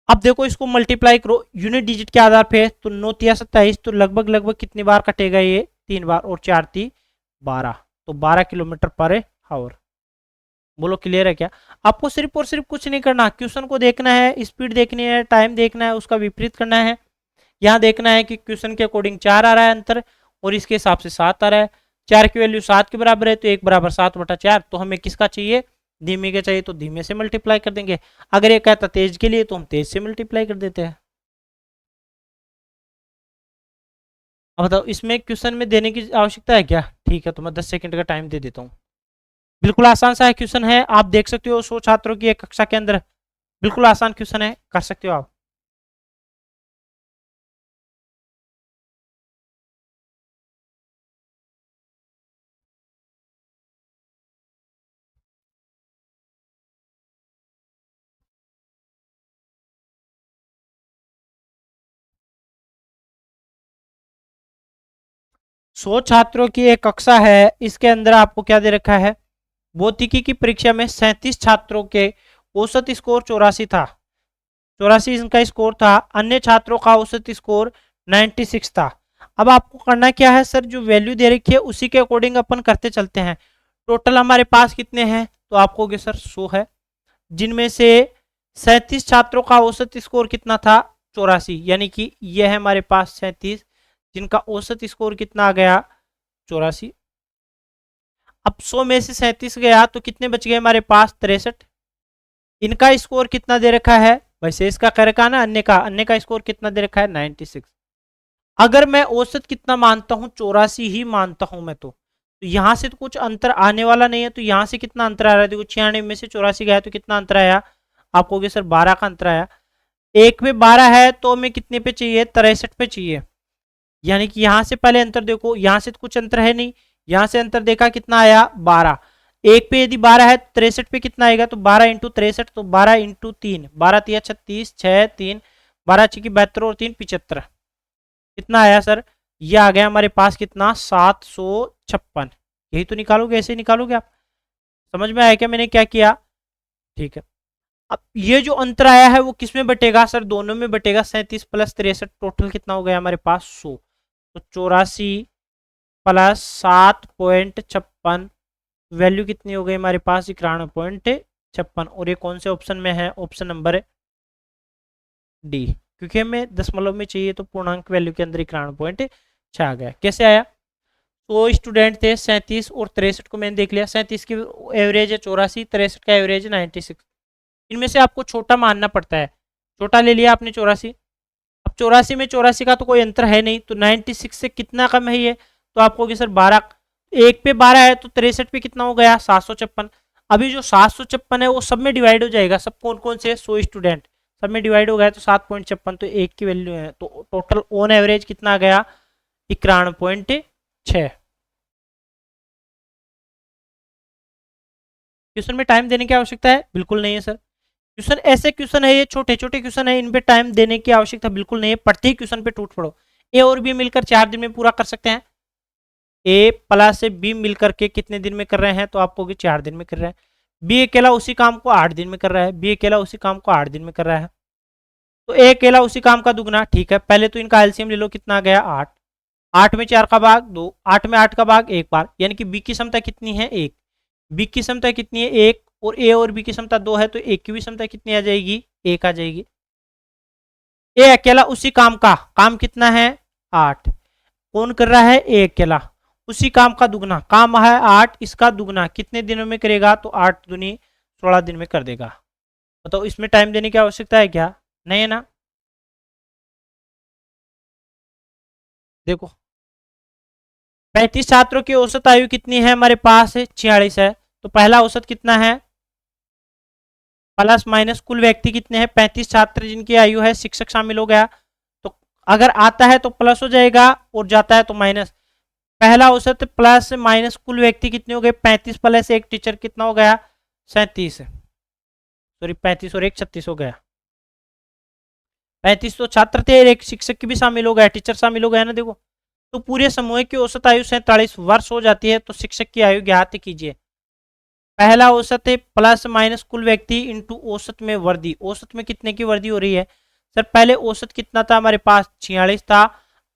अब देखो इसको मल्टीप्लाई करो यूनिट डिजिट के आधार पे, तो 9 तिया 27, तो लगभग लगभग कितनी बार कटेगा ये, 3 बार, और 4 × 3 = 12, तो 12 किलोमीटर पर आवर। बोलो क्लियर है क्या। आपको सिर्फ और सिर्फ कुछ नहीं करना, क्वेश्चन को देखना है, स्पीड देखनी है, टाइम देखना है, उसका विपरीत करना है। यहाँ देखना है कि क्वेश्चन के अकॉर्डिंग 4 आ रहा है आंसर, और इसके हिसाब से 7 आ रहा है। 4 की वैल्यू 7 के बराबर है, तो 1 बराबर 7/4। तो हमें किसका चाहिए, धीमे के चाहिए, तो धीमे से मल्टीप्लाई कर देंगे। अगर ये कहता तेज के लिए, तो हम तेज से मल्टीप्लाई कर देते हैं। अब बताओ इसमें क्वेश्चन में देने की आवश्यकता है क्या, ठीक है, तो मैं 10 सेकंड का टाइम दे देता हूँ। बिल्कुल आसान सा क्वेश्चन है, आप देख सकते हो 100 छात्रों की एक कक्षा के अंदर, बिल्कुल आसान क्वेश्चन है, कर सकते हो आप। 100 छात्रों की एक कक्षा है, इसके अंदर आपको क्या दे रखा है, भौतिकी की परीक्षा में 37 छात्रों के औसत स्कोर 84 था। 84 इनका स्कोर था, अन्य छात्रों का औसत स्कोर 96 था। अब आपको करना क्या है सर, जो वैल्यू दे रखी है उसी के अकॉर्डिंग अपन करते चलते हैं। टोटल हमारे पास कितने हैं, तो आपको सर 100 है, जिनमें से 37 छात्रों का औसत स्कोर कितना था, 84, यानी कि यह है हमारे पास 37 जिनका औसत स्कोर कितना आ गया, 84। अब 100 में से 37 गया तो कितने बच गए हमारे पास, 63। इनका स्कोर कितना दे रखा है, वैसे इसका कह रखा है ना, अन्य का स्कोर कितना दे रखा है, 96। अगर मैं औसत कितना मानता हूं, 84 ही मानता हूं मैं, तो यहां से तो कुछ अंतर आने वाला नहीं है, तो यहां से कितना अंतर आ रहा है, देखो 96 में से 84 गया तो कितना अंतर आया, आप कहोगे सर 12 का अंतर आया। एक में 12 है तो हमें कितने पे चाहिए, 63 पे चाहिए। यानी कि यहां से पहले अंतर देखो, यहां से तो कुछ अंतर है नहीं, यहां से अंतर देखा कितना आया, 12। एक पे यदि 12 है, 63 पे कितना आएगा, तो 12 इंटू 63, तो 12 इंटू 3, 12 तिया 36, 6 3, 12 छिकी 72 और 3 75, कितना आया सर, ये आ गया हमारे पास कितना, 756। यही तो निकालोगे, ऐसे निकालोगे आप। समझ में आया क्या मैंने क्या किया, ठीक है। अब ये जो अंतर आया है वो किस में बटेगा सर, दोनों में बटेगा, 37 प्लस 63 टोटल कितना हो गया हमारे पास, 100। तो 84 प्लस 7.56, वैल्यू कितनी हो गई हमारे पास, 91.56। और ये कौन से ऑप्शन में है, ऑप्शन नंबर डी, क्योंकि हमें दशमलव में चाहिए तो पूर्णांक वैल्यू के अंदर 91.6 आ गया। कैसे आया, 100 स्टूडेंट थे, 37 और 63 को मैंने देख लिया, 37 की एवरेज है 84, 63 का एवरेज है 96। इनमें से आपको छोटा मानना पड़ता है, छोटा ले लिया आपने 84। अब 84 में 84 का तो कोई अंतर है नहीं, तो 96 से कितना कम है ये, तो आप कहोगे सर 12। एक पे 12 है तो 63 पे कितना हो गया, 756। अभी जो 756 है वो सब में डिवाइड हो जाएगा, सब कौन कौन से, 100 स्टूडेंट, सब में डिवाइड हो गया तो 7.56, तो एक की वैल्यू है, तो टोटल ऑन एवरेज कितना आ गया, 91.6। क्वेश्चन में टाइम देने की आवश्यकता है, बिल्कुल नहीं है सर। क्वेश्चन ऐसे क्वेश्चन है, ये छोटे छोटे क्वेश्चन है, इन पे टाइम देने की आवश्यकता बिल्कुल नहीं है, पढ़ते ही क्वेश्चन पे टूट पड़ो। ए और बी मिलकर 4 दिन में पूरा कर सकते हैं, ए प्लस से बी मिलकर के कितने दिन में कर रहे हैं, तो आपको 4 दिन में कर रहे हैं। बी अकेला उसी काम को 8 दिन में कर रहा है, बी अकेला उसी काम को 8 दिन में कर रहा है, तो ए अकेला उसी काम का दुगना, ठीक है। पहले तो इनका एलसीएम ले लो, कितना आ गया, 8। 8 में 4 का भाग 2, 8 में 8 का भाग एक बार, यानी कि बी की क्षमता कितनी है, 1। बी की क्षमता कितनी है, 1, और ए और बी की क्षमता 2 है, तो ए की भी क्षमता कितनी आ जाएगी, 1 आ जाएगी। ए अकेला उसी काम का, काम कितना है, 8। कौन कर रहा है, ए अकेला, उसी काम का दुगना, काम है 8, इसका दुगना कितने दिनों में करेगा, तो 8 दूनी 16 दिन में कर देगा। बताओ इसमें टाइम देने की आवश्यकता है क्या, नहीं है ना। देखो 35 छात्रों की औसत आयु कितनी है हमारे पास, 46 है, तो पहला औसत कितना है, प्लस माइनस कुल व्यक्ति कितने हैं, 35 छात्र जिनकी आयु है, शिक्षक शामिल हो गया, तो अगर आता है तो प्लस हो जाएगा और जाता है तो माइनस। पहला औसत प्लस माइनस कुल व्यक्ति कितने हो गए, 35 प्लस एक टीचर कितना हो गया, 37, सॉरी 35 और एक 36 हो गया। 35 तो छात्र थे, एक शिक्षक की भी शामिल हो गया, टीचर शामिल हो गया ना, देखो। तो पूरे समूह की औसत आयु 47 वर्ष हो जाती है, तो शिक्षक की आयु ज्ञात कीजिए। पहला औसत है प्लस माइनस कुल व्यक्ति इंटू औसत में वर्दी, औसत में कितने की वर्दी हो रही है सर, पहले औसत कितना था हमारे पास, 46 था,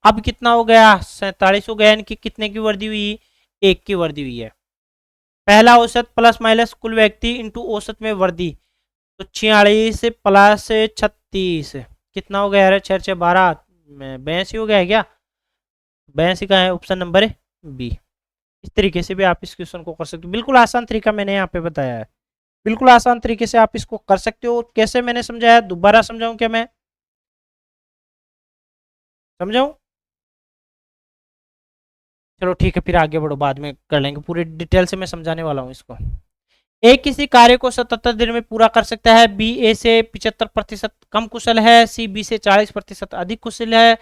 अब कितना हो गया, 47 हो गया, यानी कि कितने की वर्दी हुई, 1 की वर्दी हुई है। पहला औसत प्लस माइनस कुल व्यक्ति इंटू औसत में वर्दी, तो 46 प्लस 36 कितना हो गया, अरे 6 6 12, 82 हो गया है क्या, 82 का है ऑप्शन नंबर है बी। इस तरीके से भी आप इस क्वेश्चन को कर सकते हो, बिल्कुल आसान तरीका मैंने यहाँ पे बताया है, बिल्कुल आसान तरीके से आप इसको कर सकते हो। कैसे मैंने समझाया, दोबारा समझाऊं क्या मैं, समझाऊं, चलो ठीक है, फिर आगे बढ़ो, बाद में कर लेंगे, पूरी डिटेल से मैं समझाने वाला हूँ इसको। ए किसी कार्य को 77 दिन में पूरा कर सकता है, बी ए से 75% कम कुशल है, सी बी से 40% अधिक कुशल है,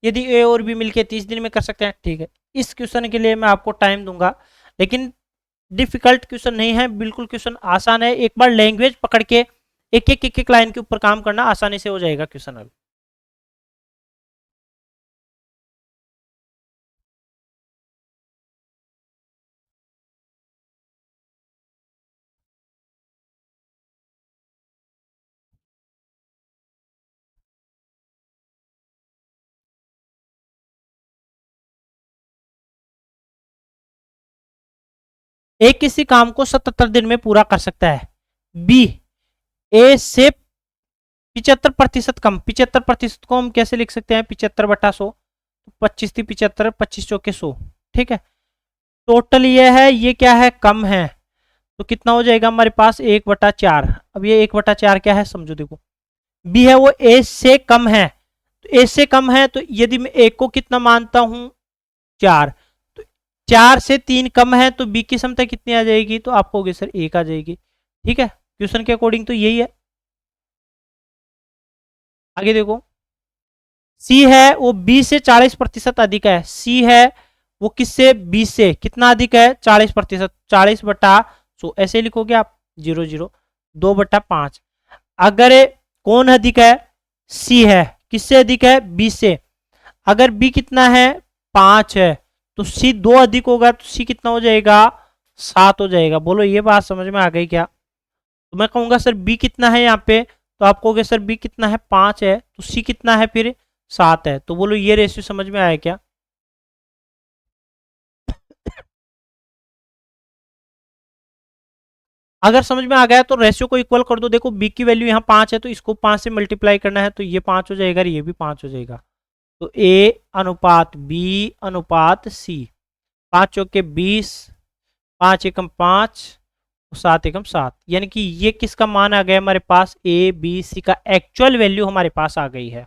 यदि ए और बी मिलकर 30 दिन में कर सकते हैं, ठीक है। इस क्वेश्चन के लिए मैं आपको टाइम दूंगा, लेकिन डिफिकल्ट क्वेश्चन नहीं है, बिल्कुल क्वेश्चन आसान है, एक बार लैंग्वेज पकड़ के एक एक लाइन के ऊपर काम करना, आसानी से हो जाएगा क्वेश्चन। ए किसी काम को 77 दिन में पूरा कर सकता है। बी ए से 75% कम। 75% को हम कैसे लिख सकते हैं? 75/100, 25 थी 75, 25 चौके 100। ठीक है, टोटल ये है, ये क्या है? कम है। तो कितना हो जाएगा हमारे पास? 1/4। अब ये 1/4 क्या है समझो, देखो बी है वो ए से कम है, तो ए से कम है, तो यदि मैं ए को कितना मानता हूं? 4, तो 4 से 3 कम है, तो बी की क्षमता कितनी आ जाएगी? तो आपको होगी सर 1 आ जाएगी। ठीक है, क्वेश्चन के अकॉर्डिंग तो यही है। आगे देखो, सी है वो बी से 40% अधिक है। सी है वो किससे? बी से कितना अधिक है? 40%। 40/100 ऐसे लिखोगे आप, 0 2/5। अगर कौन अधिक है? सी है। किससे अधिक है? बी से। अगर बी कितना है? 5 है, तो सी 2 अधिक होगा, तो सी कितना हो जाएगा? 7 हो जाएगा। बोलो ये बात समझ में आ गई क्या? तो मैं कहूंगा सर बी कितना है यहाँ पे, तो आप कहोगे सर बी कितना है? 5 है, तो सी कितना है फिर? 7 है। तो बोलो ये रेशियो समझ में आया क्या? अगर समझ में आ गया तो रेशियो को इक्वल कर दो। देखो बी की वैल्यू यहाँ 5 है, तो इसको 5 से मल्टीप्लाई करना है, तो ये 5 हो जाएगा, ये भी 5 हो जाएगा। तो ए अनुपात बी अनुपात सी, 5 चौके 20, 5 एकम 5, 7 एकम 7, यानी कि ये किसका मान आ गया हमारे पास? ए बी सी का एक्चुअल वैल्यू हमारे पास आ गई है।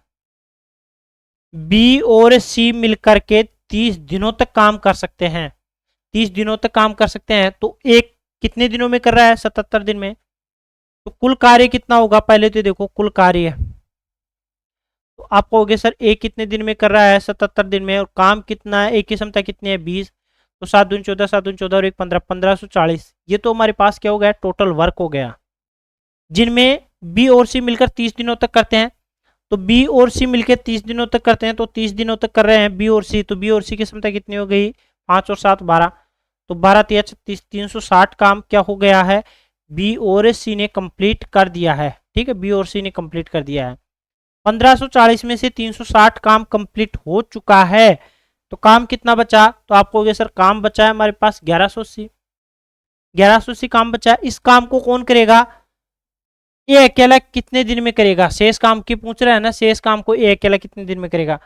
बी और सी मिलकर के 30 दिनों तक काम कर सकते हैं। 30 दिनों तक काम कर सकते हैं, तो एक कितने दिनों में कर रहा है? 77 दिन में। तो कुल कार्य कितना होगा? पहले तो देखो कुल कार्य, तो आप कहोगे सर ए कितने दिन में कर रहा है? 77 दिन में। और काम कितना है? ए की क्षमता कितनी है? 20। तो 7 दूनी 14, 7 दूनी 14 और 1 15, 1540। ये तो हमारे पास क्या हो गया? टोटल वर्क हो गया, जिनमें बी और सी मिलकर 30 दिनों तक करते हैं। तो बी और सी मिलकर 30 दिनों तक करते हैं, तो 30 दिनों तक कर रहे हैं बी और सी। तो बी और सी की क्षमता कितनी हो गई? 5 और 7 12। तो 12 3 36, 360 काम क्या हो गया है? बी और सी ने कंप्लीट कर दिया है। ठीक है, बी और सी ने कंप्लीट कर दिया है। 1540 में से 360 काम कंप्लीट हो चुका है, तो काम कितना बचा? तो आप कहोगे सर काम बचा है हमारे पास 1180। 1180 काम बचा है। इस काम को कौन करेगा? ये अकेला कितने दिन में करेगा? शेष काम की पूछ रहा है ना, शेष काम को ये अकेला कितने दिन में करेगा?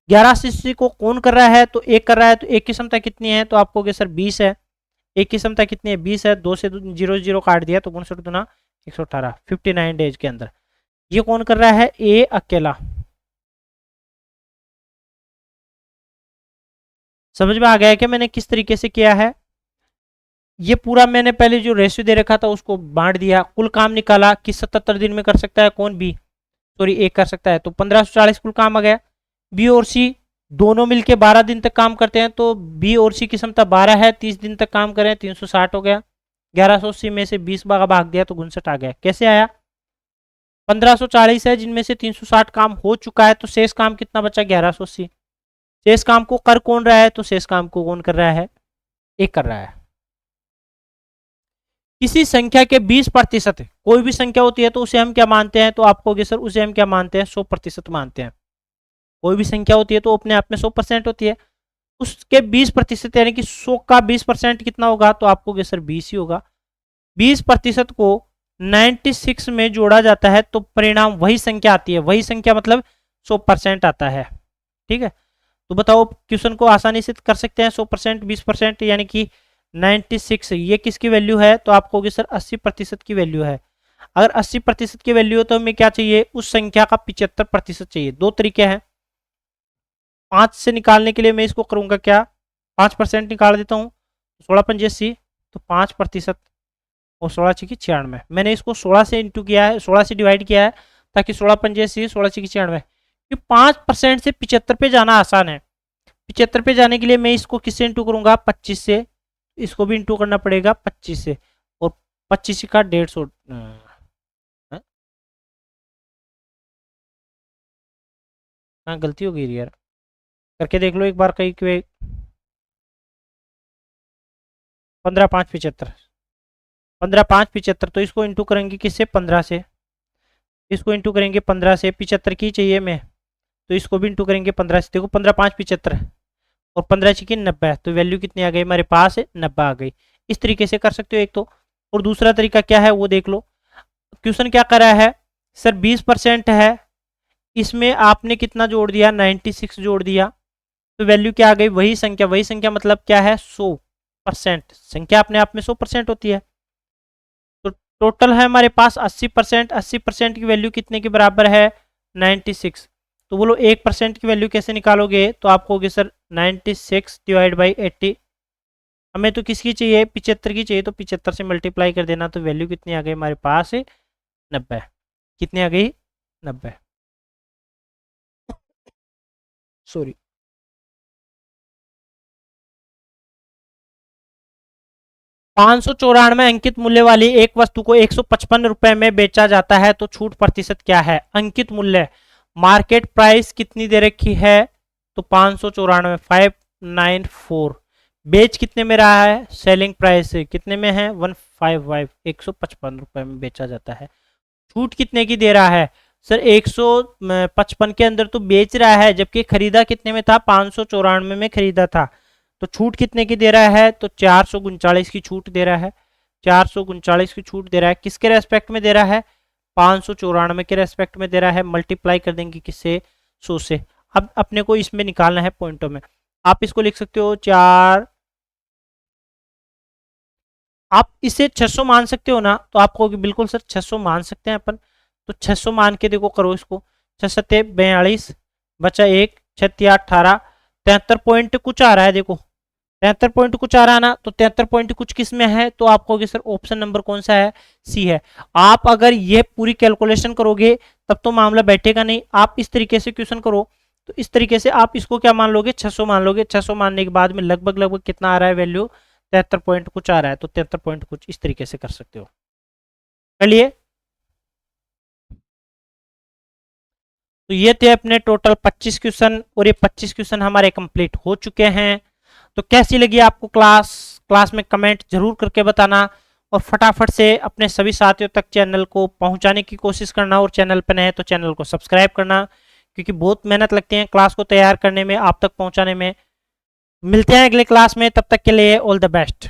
1180 को कौन कर रहा है? तो एक कर रहा है, तो एक की क्षमता कितनी है? तो आप कहोगे सर 20 है। एक की क्षमता कितनी है? 20 है। 2 से 0 0 काट दिया, तो 59 दूना 118, 59 डेज के अंदर। ये कौन कर रहा है? ए अकेला। समझ में आ गया है कि मैंने किस तरीके से किया है? ये पूरा मैंने पहले जो रेशियो दे रखा था उसको बांट दिया, कुल काम निकाला कि 77 दिन में कर सकता है कौन? बी, सॉरी एक कर सकता है, तो 1540 कुल काम आ गया। बी और सी दोनों मिलके 12 दिन तक काम करते हैं, तो बी और सी की क्षमता 12 है, 30 दिन तक काम करें 360 हो गया। 1180 में से 20 भाग दिया तो 59 आ गया। कैसे आया? 1540 है जिनमें से 360 काम हो चुका है, तो शेष काम कितना बचा? 1180। शेष काम को कर कौन रहा है? तो शेष काम को कौन कर रहा है? एक कर रहा है। किसी संख्या के 20%, कोई भी संख्या होती है तो उसे हम क्या मानते हैं? तो आप कहोगे सर उसे हम क्या मानते हैं? 100% मानते हैं। कोई भी संख्या होती है तो अपने आप में 100% होती है, उसके 20% यानी कि 100 का 20% कितना होगा? तो आप कहोगे सर 20 ही होगा। 20% को 96 में जोड़ा जाता है तो परिणाम वही संख्या आती है। वही संख्या मतलब 100% आता है। ठीक है, तो बताओ क्वेश्चन को आसानी से कर सकते हैं। 100% 20% यानी कि 96, ये किसकी वैल्यू है? तो आप कहोगे सर 80% की वैल्यू है। अगर 80% की वैल्यू है तो हमें क्या चाहिए? उस संख्या का 75% चाहिए। दो तरीके हैं, 5 से निकालने के लिए मैं इसको करूंगा क्या? 5% निकाल देता हूँ, 16 पंजे 80, तो 5% और 16 छिकी 96। मैंने इसको 16 से इंटू किया है, 16 से डिवाइड किया है, ताकि 16 पंजे 80, 16 छिकी 96। 5% से 75 पे जाना आसान है। 75 पे जाने के लिए मैं इसको किससे इंटू करूंगा? 25 से। इसको भी इंटू करना पड़ेगा 25 से, और 25 का 150। हाँ गलती हो गई यार, करके देख लो एक बार। कहीं 15 5 75, 15 5 75, तो इसको इंटू करेंगे किससे? 15 से। इसको इंटू करेंगे 15 से, 75 की चाहिए मैं, तो इसको भी इंटू करेंगे 15 से। देखो 15 5 75 और 15 छिकी 90, तो वैल्यू कितनी आ गई हमारे पास? 90 आ गई। इस तरीके से कर सकते हो एक तो, और दूसरा तरीका क्या है वो देख लो। क्वेश्चन क्या कर रहा है सर, 20% है, इसमें आपने कितना जोड़ दिया, 96 जोड़ दिया, तो वैल्यू क्या आ गई, वही संख्या, वही संख्या मतलब क्या है 100%, संख्या अपने आप में 100% होती है। तो टोटल है हमारे पास 80%, 80% की वैल्यू कितने के बराबर है 96। तो बोलो 1% की वैल्यू कैसे निकालोगे, तो आपको होगी सर 96 डिवाइड बाई 80। हमें तो किसकी चाहिए, 75 की चाहिए, तो 75 से मल्टीप्लाई कर देना, तो वैल्यू कितनी आ गई हमारे पास 90। कितनी आ गई 90, सॉरी। 594 अंकित मूल्य वाली एक वस्तु को 155 रुपए में बेचा जाता है, तो छूट प्रतिशत क्या है। अंकित मूल्य, मार्केट प्राइस कितनी दे रखी है, तो 594, 594। बेच कितने में रहा है, सेलिंग प्राइस कितने में है 155, 155 रुपए में बेचा जाता है। छूट कितने की दे रहा है सर, 155 के अंदर तो बेच रहा है, जबकि खरीदा कितने में था, 594 में खरीदा था। तो छूट कितने की दे रहा है, तो 439 की छूट दे रहा है, 439 की छूट दे रहा है। किसके रेस्पेक्ट में दे रहा है, 594 के रेस्पेक्ट में दे रहा है। मल्टीप्लाई कर देंगे किससे, 100 से। अब अपने को इसमें निकालना है पॉइंटों में। आप इसको लिख सकते हो 4, आप इसे 600 मान सकते हो ना, तो आप कहोगे बिल्कुल सर 600 मान सकते हैं अपन। तो 600 मान के देखो, करो इसको, 6 42, बचा 1, 6 18, 73 पॉइंट कुछ आ रहा है, देखो 73 पॉइंट कुछ आ रहा है ना, तो 73 पॉइंट कुछ किस में है, तो आप कहोगे सर ऑप्शन नंबर कौन सा है, सी है। आप अगर ये पूरी कैलकुलेशन करोगे तब तो मामला बैठेगा नहीं। आप इस तरीके से क्वेश्चन करो, तो इस तरीके से आप इसको क्या मान लोगे, 600 मान लोगे। 600 मानने के बाद में लगभग लगभग कितना आ रहा है वैल्यू, 73 पॉइंट कुछ आ रहा है, तो 73 पॉइंट कुछ इस तरीके से कर सकते हो। चलिए, तो ये थे अपने टोटल 25 क्वेश्चन, और ये 25 क्वेश्चन हमारे कंप्लीट हो चुके हैं। तो कैसी लगी आपको क्लास, क्लास में कमेंट जरूर करके बताना, और फटाफट से अपने सभी साथियों तक चैनल को पहुंचाने की कोशिश करना, और चैनल पर नए हैं तो चैनल को सब्सक्राइब करना, क्योंकि बहुत मेहनत लगती है क्लास को तैयार करने में, आप तक पहुंचाने में। मिलते हैं अगले क्लास में, तब तक के लिए ऑल द बेस्ट।